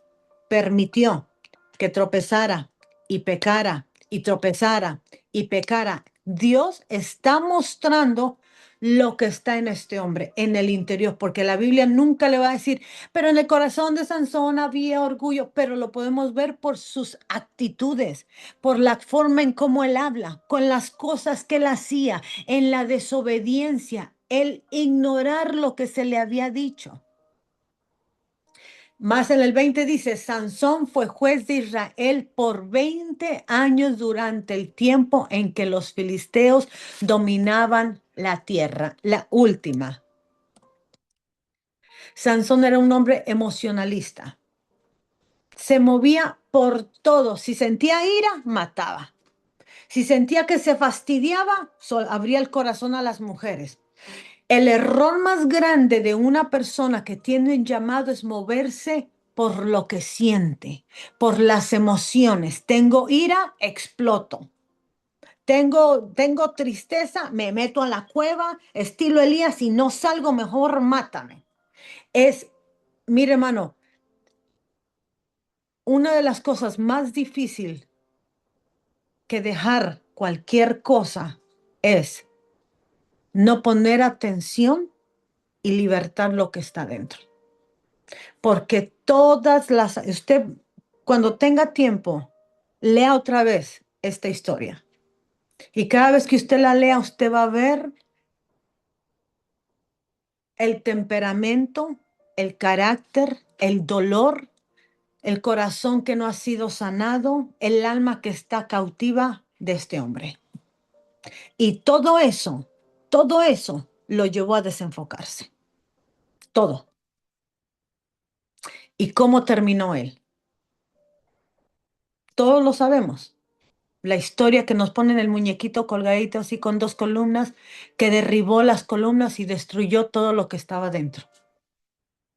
Permitió que tropezara y pecara y tropezara y pecara. Dios está mostrando lo que está en este hombre, en el interior, porque la Biblia nunca le va a decir, pero en el corazón de Sansón había orgullo, pero lo podemos ver por sus actitudes, por la forma en cómo él habla, con las cosas que él hacía, en la desobediencia, el ignorar lo que se le había dicho. Más en el 20 dice, Sansón fue juez de Israel por 20 años durante el tiempo en que los filisteos dominaban la tierra, la última. Sansón era un hombre emocionalista. Se movía por todo. Si sentía ira, mataba. Si sentía que se fastidiaba, abría el corazón a las mujeres. El error más grande de una persona que tiene un llamado es moverse por lo que siente, por las emociones. Tengo ira, exploto. Tengo tristeza, me meto a la cueva, estilo Elías, y no salgo, mejor mátame. Mire, hermano, una de las cosas más difíciles que dejar cualquier cosa es no poner atención y libertar lo que está dentro. Porque usted cuando tenga tiempo, lea otra vez esta historia. Y cada vez que usted la lea, usted va a ver el temperamento, el carácter, el dolor, el corazón que no ha sido sanado, el alma que está cautiva de este hombre. Y todo eso lo llevó a desenfocarse. Todo. ¿Y cómo terminó él? Todos lo sabemos. La historia que nos ponen el muñequito colgadito así con dos columnas, que derribó las columnas y destruyó todo lo que estaba dentro.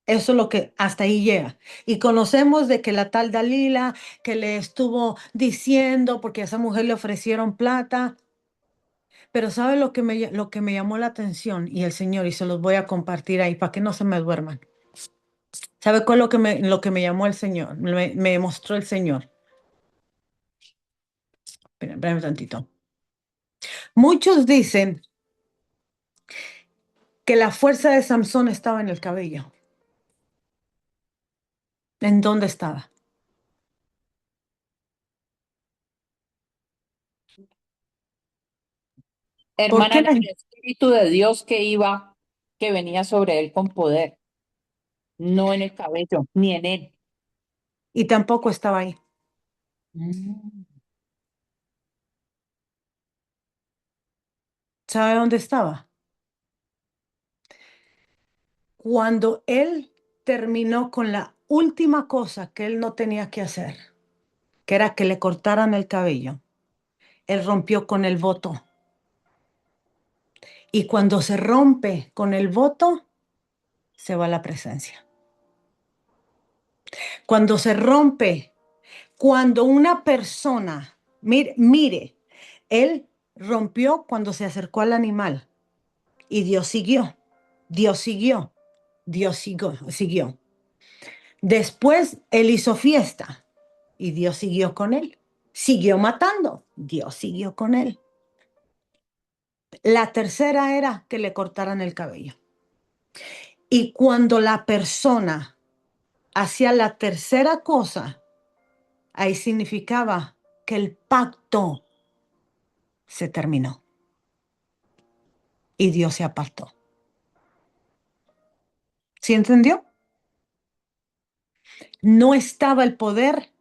Eso es lo que hasta ahí llega. Y conocemos de que la tal Dalila, que le estuvo diciendo, porque a esa mujer le ofrecieron plata. Pero ¿sabe lo que me llamó la atención? Y el Señor, y se los voy a compartir ahí para que no se me duerman. ¿Sabe cuál es lo que me llamó el Señor? Me mostró el Señor. Espérame un tantito. Muchos dicen que la fuerza de Samson estaba en el cabello. ¿En dónde estaba? ¿Por Hermana, qué era el Espíritu de Dios que venía sobre él con poder, no en el cabello, ni en él. Y tampoco estaba ahí? Mm. ¿Sabe dónde estaba? Cuando él terminó con la última cosa que él no tenía que hacer, que era que le cortaran el cabello, él rompió con el voto. Y cuando se rompe con el voto, se va la presencia. Cuando se rompe, cuando una persona, mire, él rompió cuando se acercó al animal y Dios siguió, Dios siguió, Dios siguió. Después él hizo fiesta y Dios siguió con él. Siguió matando, Dios siguió con él. La tercera era que le cortaran el cabello. Y cuando la persona hacía la tercera cosa, ahí significaba que el pacto se terminó y Dios se apartó. ¿Sí entendió? No estaba el poder,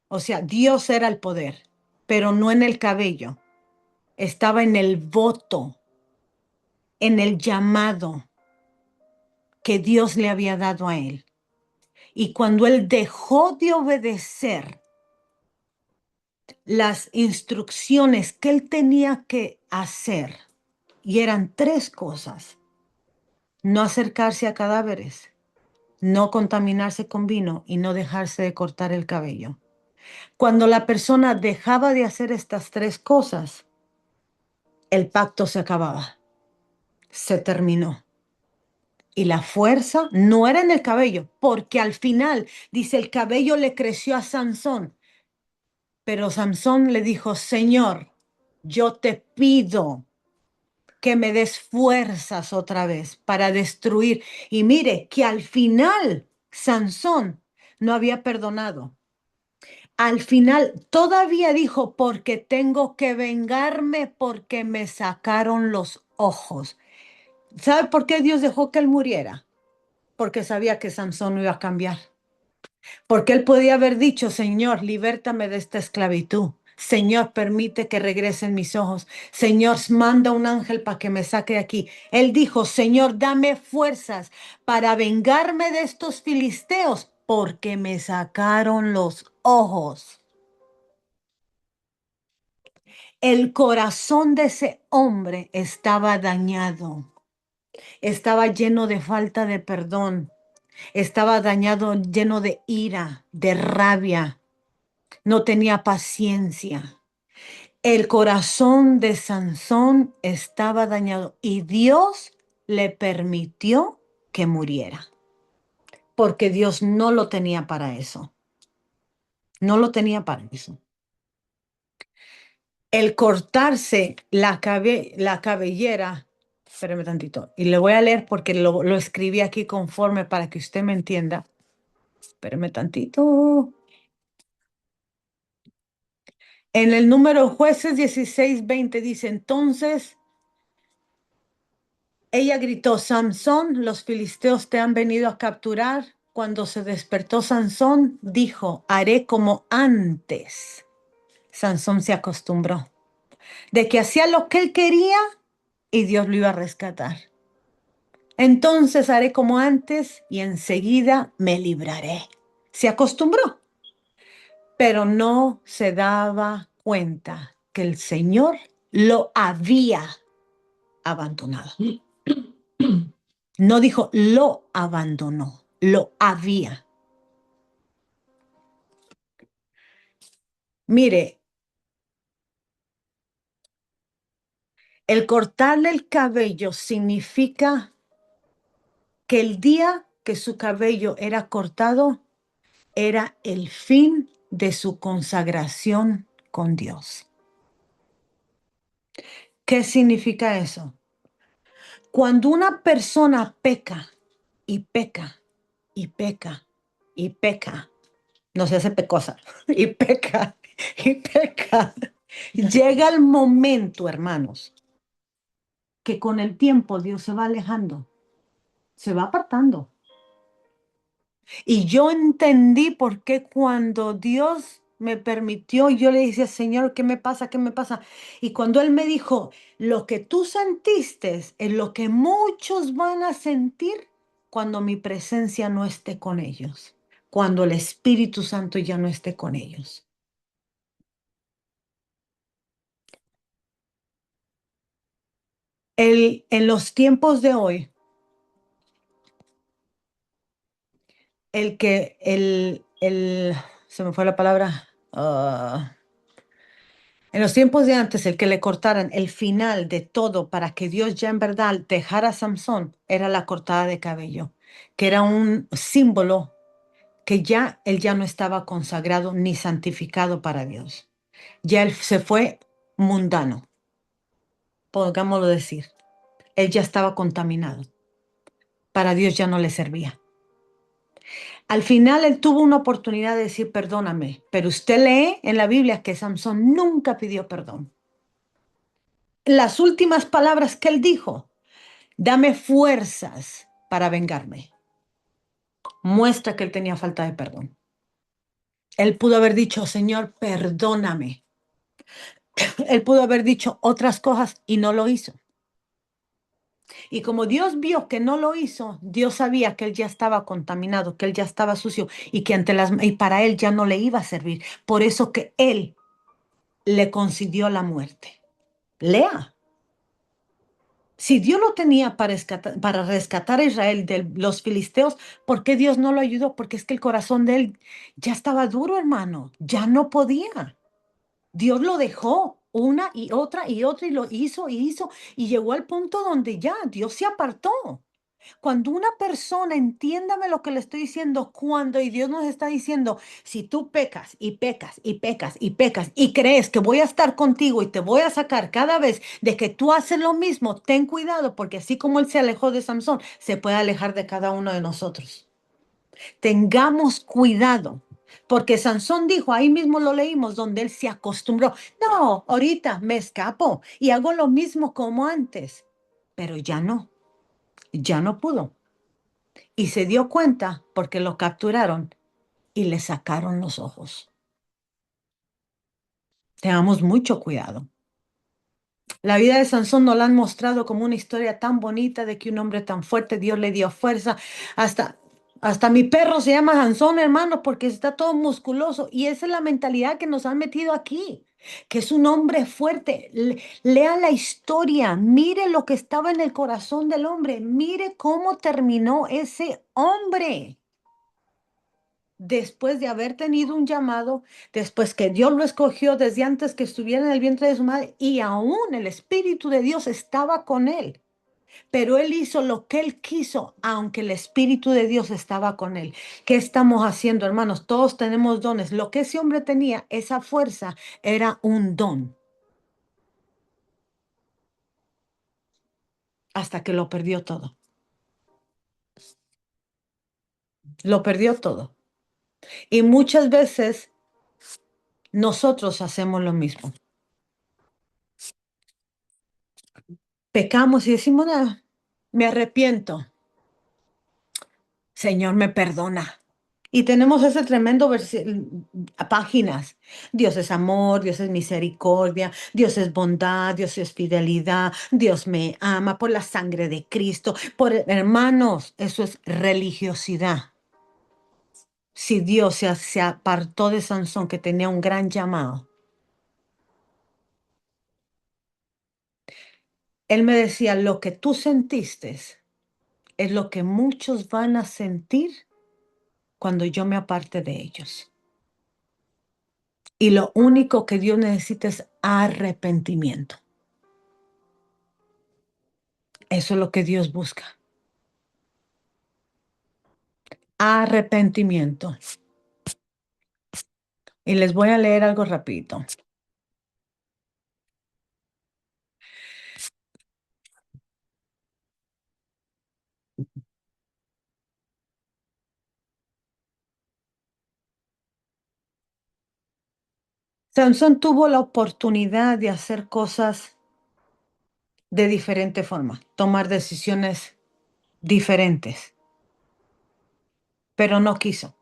o sea, Dios era el poder, pero no en el cabello. Estaba en el voto, en el llamado que Dios le había dado a él. Y cuando él dejó de obedecer las instrucciones que él tenía que hacer, y eran tres cosas: no acercarse a cadáveres, no contaminarse con vino y no dejarse de cortar el cabello. Cuando la persona dejaba de hacer estas tres cosas, el pacto se acababa, se terminó. Y la fuerza no era en el cabello, porque al final, dice, el cabello le creció a Sansón. Pero Sansón le dijo: Señor, yo te pido que me des fuerzas otra vez para destruir. Y mire que al final Sansón no había perdonado. Al final todavía dijo: porque tengo que vengarme porque me sacaron los ojos. ¿Sabe por qué Dios dejó que él muriera? Porque sabía que Sansón no iba a cambiar. Porque él podía haber dicho: Señor, libértame de esta esclavitud. Señor, permite que regresen mis ojos. Señor, manda un ángel para que me saque de aquí. Él dijo: Señor, dame fuerzas para vengarme de estos filisteos, porque me sacaron los ojos. El corazón de ese hombre estaba dañado. Estaba lleno de falta de perdón. Estaba dañado, lleno de ira, de rabia. No tenía paciencia. El corazón de Sansón estaba dañado y Dios le permitió que muriera, porque Dios no lo tenía para eso. No lo tenía para eso. El cortarse la cabellera, espérame tantito, y le voy a leer porque lo escribí aquí conforme para que usted me entienda. Espérame tantito. En el número Jueces 16:20 dice, entonces ella gritó, Sansón, los filisteos te han venido a capturar. Cuando se despertó Sansón, dijo, haré como antes. Sansón se acostumbró de que hacía lo que él quería y Dios lo iba a rescatar. Entonces haré como antes y enseguida me libraré. Se acostumbró, pero no se daba cuenta que el Señor lo había abandonado. No dijo lo abandonó, lo había. Mire, el cortarle el cabello significa que el día que su cabello era cortado era el fin de su consagración con Dios. ¿Qué significa eso? Cuando una persona peca y peca y peca y peca, no se hace pecosa, y peca y peca, llega el momento, hermanos, que con el tiempo Dios se va alejando, se va apartando. Y yo entendí por qué cuando Dios me permitió, yo le decía, Señor, ¿qué me pasa? ¿Qué me pasa? Y cuando Él me dijo, lo que tú sentiste es lo que muchos van a sentir cuando mi presencia no esté con ellos, cuando el Espíritu Santo ya no esté con ellos. En los tiempos de hoy, se me fue la palabra, en los tiempos de antes, el que le cortaran el final de todo para que Dios ya en verdad dejara a Samson era la cortada de cabello, que era un símbolo que ya él ya no estaba consagrado ni santificado para Dios. Ya él se fue mundano, pongámoslo decir. Él ya estaba contaminado. Para Dios ya no le servía. Al final él tuvo una oportunidad de decir perdóname, pero usted lee en la Biblia que Samson nunca pidió perdón. Las últimas palabras que él dijo, dame fuerzas para vengarme, muestra que él tenía falta de perdón. Él pudo haber dicho, Señor, perdóname. Él pudo haber dicho otras cosas y no lo hizo. Y como Dios vio que no lo hizo, Dios sabía que él ya estaba contaminado, que él ya estaba sucio y que y para él ya no le iba a servir. Por eso que él le concedió la muerte. Lea. Si Dios lo tenía para rescatar a Israel de los filisteos, ¿por qué Dios no lo ayudó? Porque es que el corazón de él ya estaba duro, hermano. Ya no podía. Dios lo dejó una y otra y otra y lo hizo y hizo y llegó al punto donde ya Dios se apartó. Cuando una persona, entiéndame lo que le estoy diciendo, y Dios nos está diciendo, si tú pecas y pecas y pecas y pecas y crees que voy a estar contigo y te voy a sacar cada vez de que tú haces lo mismo, ten cuidado porque así como él se alejó de Samson, se puede alejar de cada uno de nosotros. Tengamos cuidado. Porque Sansón dijo, ahí mismo lo leímos, donde él se acostumbró. No, ahorita me escapo y hago lo mismo como antes. Pero ya no pudo. Y se dio cuenta porque lo capturaron y le sacaron los ojos. Tengamos mucho cuidado. La vida de Sansón nos la han mostrado como una historia tan bonita de que un hombre tan fuerte, Dios le dio fuerza. Hasta mi perro se llama Sansón, hermano, porque está todo musculoso. Y esa es la mentalidad que nos han metido aquí. que es un hombre fuerte. Lea la historia, mire lo que estaba en el corazón del hombre, mire cómo terminó ese hombre. Después de haber tenido un llamado, después que Dios lo escogió desde antes que estuviera en el vientre de su madre, y aún el Espíritu de Dios estaba con él. Pero él hizo lo que él quiso, aunque el Espíritu de Dios estaba con él. ¿Qué estamos haciendo, hermanos? Todos tenemos dones. Lo que ese hombre tenía, esa fuerza, era un don. Hasta que lo perdió todo. Lo perdió todo. Y muchas veces nosotros hacemos lo mismo. Pecamos y decimos, "Ah, me arrepiento. Señor, me perdona". Y tenemos ese tremendo páginas. Dios es amor, Dios es misericordia, Dios es bondad, Dios es fidelidad, Dios me ama por la sangre de Cristo. Hermanos, eso es religiosidad. Si Dios se apartó de Sansón, que tenía un gran llamado, él me decía, lo que tú sentiste es lo que muchos van a sentir cuando yo me aparte de ellos. Y lo único que Dios necesita es arrepentimiento. Eso es lo que Dios busca. Arrepentimiento. Y les voy a leer algo rapidito. Sansón tuvo la oportunidad de hacer cosas de diferente forma, tomar decisiones diferentes, pero no quiso.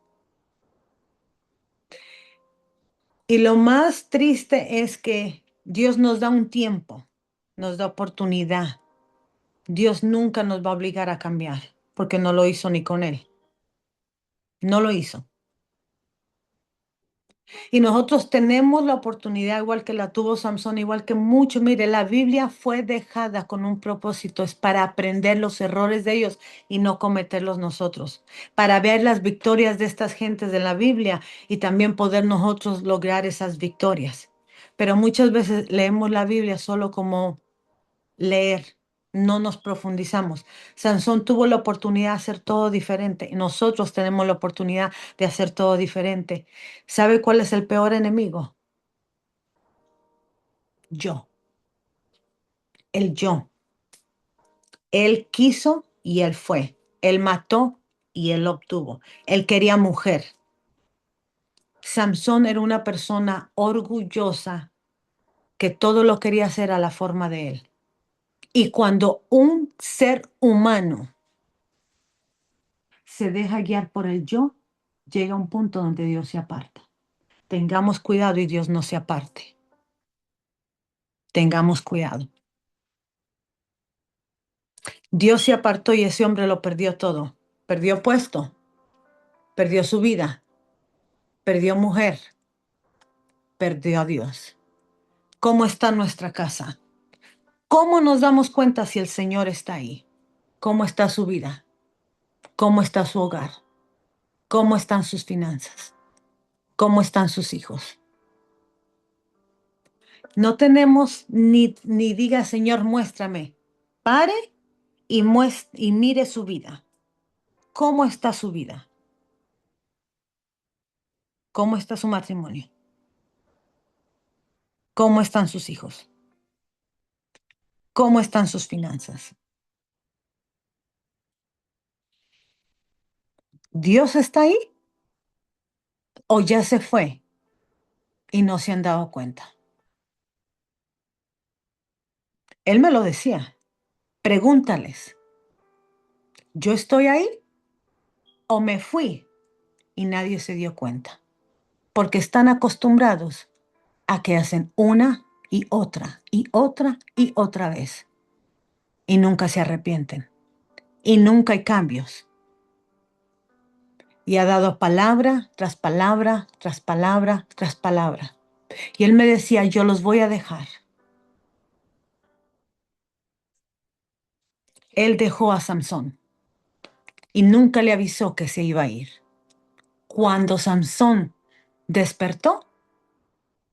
Y lo más triste es que Dios nos da un tiempo, nos da oportunidad. Dios nunca nos va a obligar a cambiar, porque no lo hizo ni con él. No lo hizo. Y nosotros tenemos la oportunidad, igual que la tuvo Samson, igual que muchos. Mire, la Biblia fue dejada con un propósito, es para aprender los errores de ellos y no cometerlos nosotros, para ver las victorias de estas gentes de la Biblia y también poder nosotros lograr esas victorias. Pero muchas veces leemos la Biblia solo como leer, no nos profundizamos. Sansón tuvo la oportunidad de hacer todo diferente y nosotros tenemos la oportunidad de hacer todo diferente. ¿Sabe cuál es el peor enemigo? Yo, el yo. Él quiso y él fue. Él mató y él obtuvo. Él quería mujer. Samson era una persona orgullosa que todo lo quería hacer a la forma de él. Y cuando un ser humano se deja guiar por el yo, llega a un punto donde Dios se aparta. Tengamos cuidado y Dios no se aparte. Tengamos cuidado. Dios se apartó y ese hombre lo perdió todo. Perdió puesto, perdió su vida, perdió mujer, perdió a Dios. ¿Cómo está nuestra casa? ¿Cómo nos damos cuenta si el Señor está ahí? ¿Cómo está su vida? ¿Cómo está su hogar? ¿Cómo están sus finanzas? ¿Cómo están sus hijos? No tenemos ni diga, Señor, muéstrame. Pare y mire su vida. ¿Cómo está su vida? ¿Cómo está su matrimonio? ¿Cómo están sus hijos? ¿Cómo están sus finanzas? ¿Dios está ahí o ya se fue y no se han dado cuenta? Él me lo decía. Pregúntales, ¿yo estoy ahí o me fui y nadie se dio cuenta? Porque están acostumbrados a que hacen una y otra y otra y otra vez y nunca se arrepienten y nunca hay cambios. Y ha dado palabra tras palabra tras palabra tras palabra. Y él me decía, yo los voy a dejar. Él dejó a Samson y nunca le avisó que se iba a ir. Cuando Samson despertó,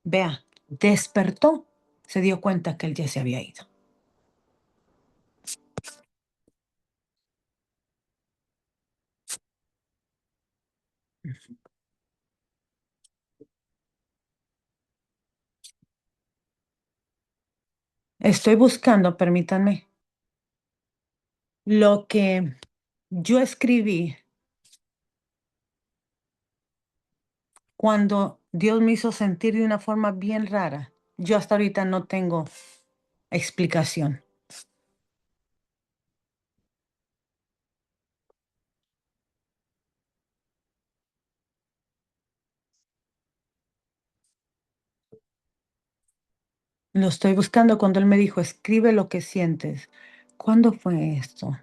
vea, despertó, se dio cuenta que él ya se había ido. Estoy buscando, permítanme, lo que yo escribí cuando Dios me hizo sentir de una forma bien rara. Yo hasta ahorita no tengo explicación. Lo estoy buscando cuando él me dijo, escribe lo que sientes. ¿Cuándo fue esto?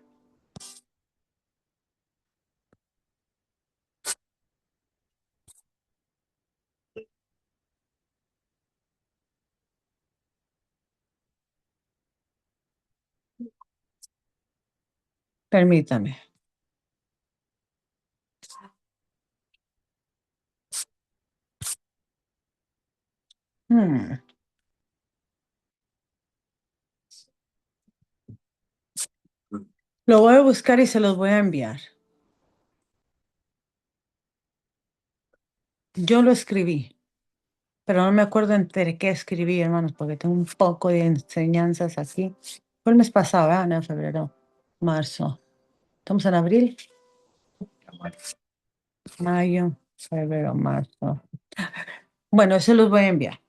Permítame. Hmm. Lo voy a buscar y se los voy a enviar. Yo lo escribí, pero no me acuerdo entre qué escribí, hermanos, porque tengo un poco de enseñanzas aquí. Fue el mes pasado, ¿verdad? No, febrero, marzo. Estamos en abril, mayo, febrero, marzo. Bueno, eso los voy a enviar.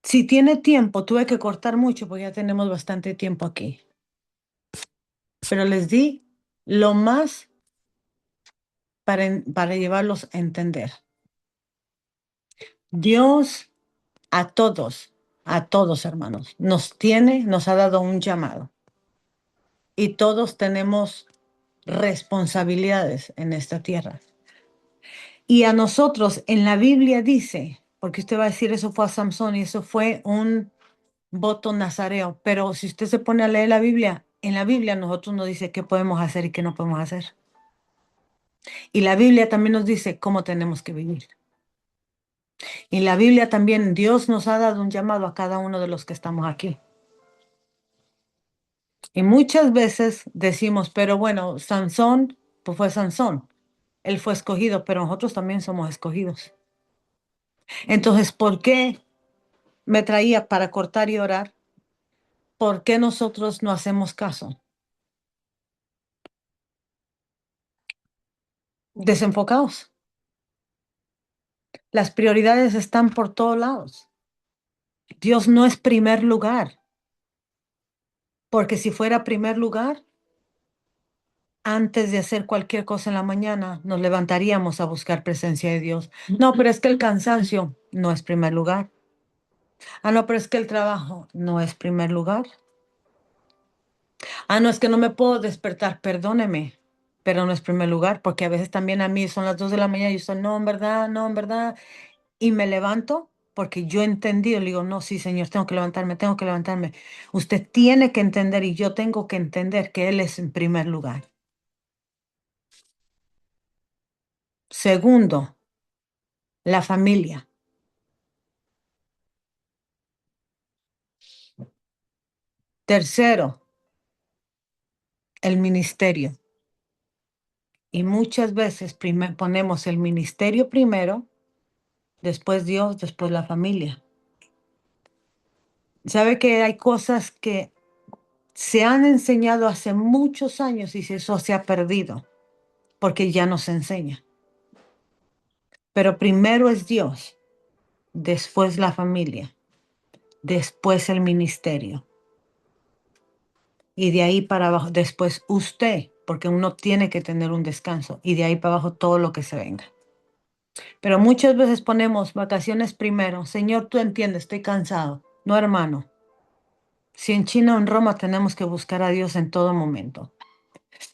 Si tiene tiempo, tuve que cortar mucho porque ya tenemos bastante tiempo aquí. Pero les di lo más para llevarlos a entender. Dios a todos hermanos, nos ha dado un llamado. Y todos tenemos responsabilidades en esta tierra. Y a nosotros en la Biblia dice, porque usted va a decir eso fue a Samson y eso fue un voto nazareo, pero si usted se pone a leer la Biblia, en la Biblia nosotros nos dice qué podemos hacer y qué no podemos hacer. Y la Biblia también nos dice cómo tenemos que vivir. Y la Biblia también, Dios nos ha dado un llamado a cada uno de los que estamos aquí. Y muchas veces decimos, pero bueno, Sansón, pues fue Sansón. Él fue escogido, pero nosotros también somos escogidos. Entonces, ¿por qué me traía para cortar y orar? ¿Por qué nosotros no hacemos caso? Desenfocados. Las prioridades están por todos lados. Dios no es primer lugar, porque si fuera primer lugar, antes de hacer cualquier cosa en la mañana, nos levantaríamos a buscar presencia de Dios. No, pero es que el cansancio no es primer lugar. Ah, no, pero es que el trabajo no es primer lugar. Ah, no, es que no me puedo despertar, perdóneme, pero no es primer lugar, porque a veces también a mí son las 2 de la mañana y yo estoy, no, en verdad, no, en verdad. Y me levanto porque yo he entendido, le digo, no, sí, Señor, tengo que levantarme, tengo que levantarme. Usted tiene que entender y yo tengo que entender que Él es en primer lugar. Segundo, la familia. Tercero, el ministerio. Y muchas veces ponemos el ministerio primero, después Dios, después la familia. ¿Sabe que hay cosas que se han enseñado hace muchos años y eso se ha perdido? Porque ya no se enseña. Pero primero es Dios, después la familia, después el ministerio. Y de ahí para abajo, después usted, porque uno tiene que tener un descanso. Y de ahí para abajo todo lo que se venga. Pero muchas veces ponemos vacaciones primero. Señor, tú entiendes, estoy cansado. No, hermano. Si en China o en Roma tenemos que buscar a Dios en todo momento.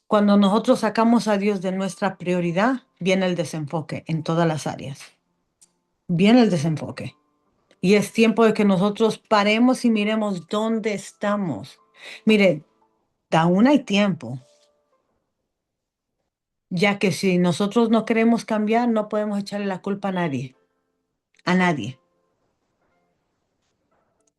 Cuando nosotros sacamos a Dios de nuestra prioridad, viene el desenfoque en todas las áreas. Viene el desenfoque. Y es tiempo de que nosotros paremos y miremos dónde estamos. Mire, aún hay tiempo, ya que si nosotros no queremos cambiar, no podemos echarle la culpa a nadie. A nadie.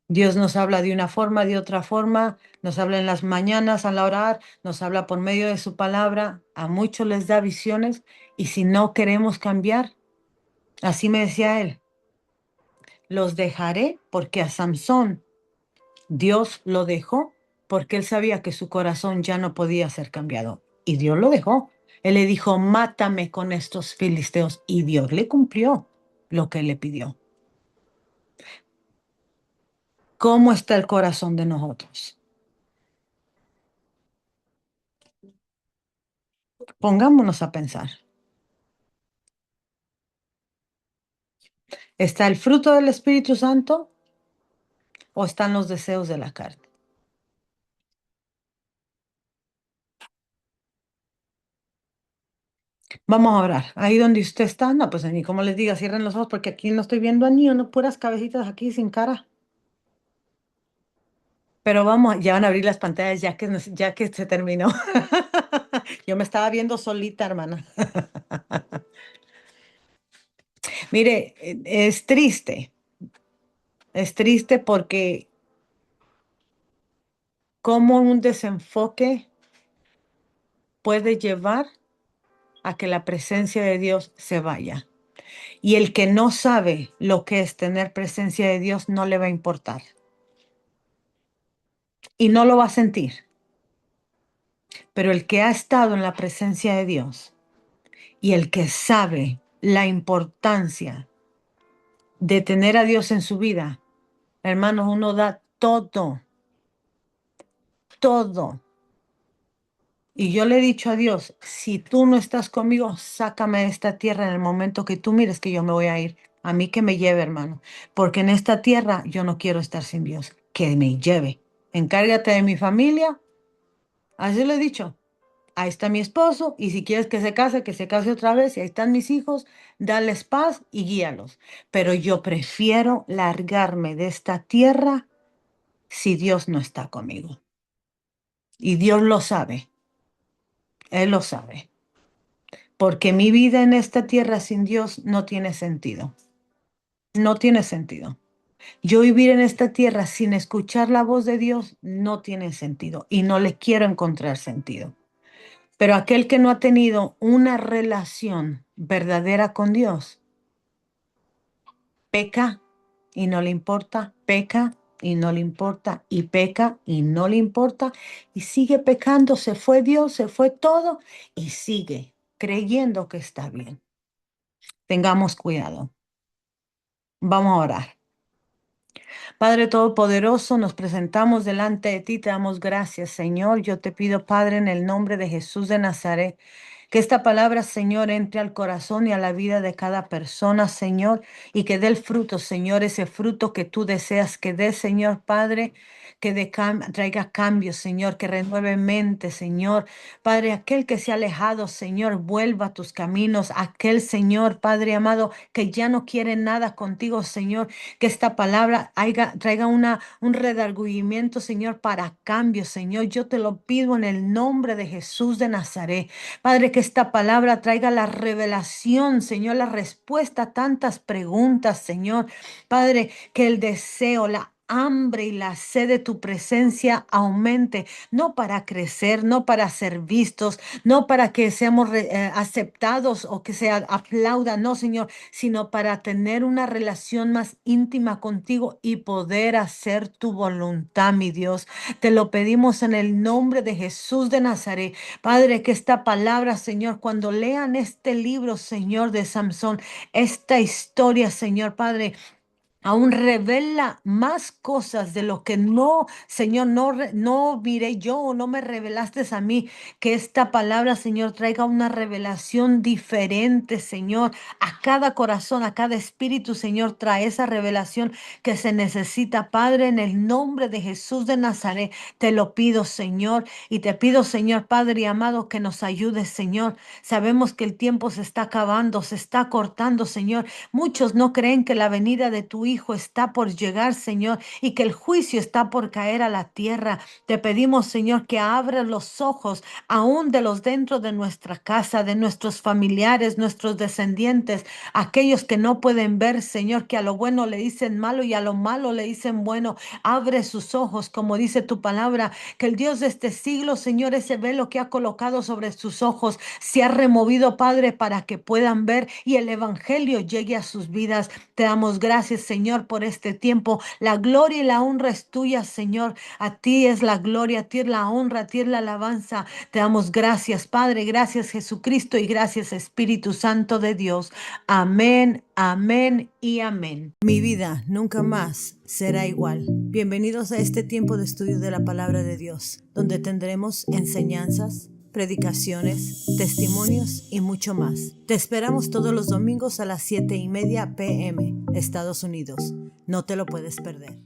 Dios nos habla de una forma, de otra forma, nos habla en las mañanas al orar, nos habla por medio de su palabra, a muchos les da visiones y si no queremos cambiar, así me decía él, los dejaré porque a Samson Dios lo dejó porque él sabía que su corazón ya no podía ser cambiado y Dios lo dejó. Él le dijo, mátame con estos filisteos y Dios le cumplió lo que él le pidió. ¿Cómo está el corazón de nosotros? Pongámonos a pensar. ¿Está el fruto del Espíritu Santo o están los deseos de la carne? Vamos a orar. Ahí donde usted está, no, pues ni como les diga, cierren los ojos porque aquí no estoy viendo a ni uno, puras cabecitas aquí sin cara. Pero vamos, ya van a abrir las pantallas ya que se terminó. Yo me estaba viendo solita, hermana. Mire, es triste porque como un desenfoque puede llevar a que la presencia de Dios se vaya. Y el que no sabe lo que es tener presencia de Dios no le va a importar. Y no lo va a sentir. Pero el que ha estado en la presencia de Dios y el que sabe la importancia de tener a Dios en su vida, hermanos, uno da todo, todo. Y yo le he dicho a Dios, si tú no estás conmigo, sácame de esta tierra en el momento que tú mires que yo me voy a ir. A mí que me lleve, hermano, porque en esta tierra yo no quiero estar sin Dios. Que me lleve. Encárgate de mi familia. Así lo he dicho. Ahí está mi esposo y si quieres que se case otra vez. Y ahí están mis hijos, dales paz y guíalos. Pero yo prefiero largarme de esta tierra si Dios no está conmigo. Y Dios lo sabe. Él lo sabe. Porque mi vida en esta tierra sin Dios no tiene sentido. No tiene sentido. Yo vivir en esta tierra sin escuchar la voz de Dios no tiene sentido y no le quiero encontrar sentido. Pero aquel que no ha tenido una relación verdadera con Dios, peca y no le importa, peca y no le importa, y peca y no le importa, y sigue pecando, se fue Dios, se fue todo, y sigue creyendo que está bien. Tengamos cuidado. Vamos a orar. Padre Todopoderoso, nos presentamos delante de ti, te damos gracias, Señor. Yo te pido, Padre, en el nombre de Jesús de Nazaret, que esta palabra, Señor, entre al corazón y a la vida de cada persona, Señor, y que dé el fruto, Señor, ese fruto que tú deseas que dé, Señor Padre, que traiga cambios, Señor, que renueve mente, Señor. Padre, aquel que se ha alejado, Señor, vuelva a tus caminos. Aquel, Señor, Padre amado, que ya no quiere nada contigo, Señor, que esta palabra traiga un redargüimiento, Señor, para cambio, Señor. Yo te lo pido en el nombre de Jesús de Nazaret. Padre, que esta palabra traiga la revelación, Señor, la respuesta a tantas preguntas, Señor. Padre, que el deseo, la hambre y la sed de tu presencia aumente, no para crecer, no para ser vistos, no para que seamos aceptados o que se aplauda, no, Señor, sino para tener una relación más íntima contigo y poder hacer tu voluntad, mi Dios. Te lo pedimos en el nombre de Jesús de Nazaret. Padre, que esta palabra, Señor, cuando lean este libro, Señor, de Samson, esta historia, Señor, Padre, aún revela más cosas de lo que no, Señor, no miré yo o no me revelaste a mí. Que esta palabra, Señor, traiga una revelación diferente, Señor, a cada corazón, a cada espíritu, Señor, trae esa revelación que se necesita, Padre, en el nombre de Jesús de Nazaret. Te lo pido, Señor, y te pido, Señor, Padre amado, que nos ayudes, Señor. Sabemos que el tiempo se está acabando, se está cortando, Señor. Muchos no creen que la venida de tu Hijo está por llegar, Señor, y que el juicio está por caer a la tierra. Te pedimos, Señor, que abras los ojos aún de los dentro de nuestra casa, de nuestros familiares, nuestros descendientes, aquellos que no pueden ver, Señor, que a lo bueno le dicen malo y a lo malo le dicen bueno. Abre sus ojos, como dice tu palabra, que el Dios de este siglo, Señor, ese velo que ha colocado sobre sus ojos, se ha removido, Padre, para que puedan ver y el Evangelio llegue a sus vidas. Te damos gracias, Señor, por este tiempo. La gloria y la honra es tuya, Señor. A ti es la gloria, a ti es la honra, a ti es la alabanza. Te damos gracias, Padre, gracias Jesucristo y gracias Espíritu Santo de Dios. Amén, amén y amén. Mi vida nunca más será igual. Bienvenidos a este tiempo de estudio de la palabra de Dios, donde tendremos enseñanzas, predicaciones, testimonios y mucho más. Te esperamos todos los domingos a las 7:30 p.m. Estados Unidos. No te lo puedes perder.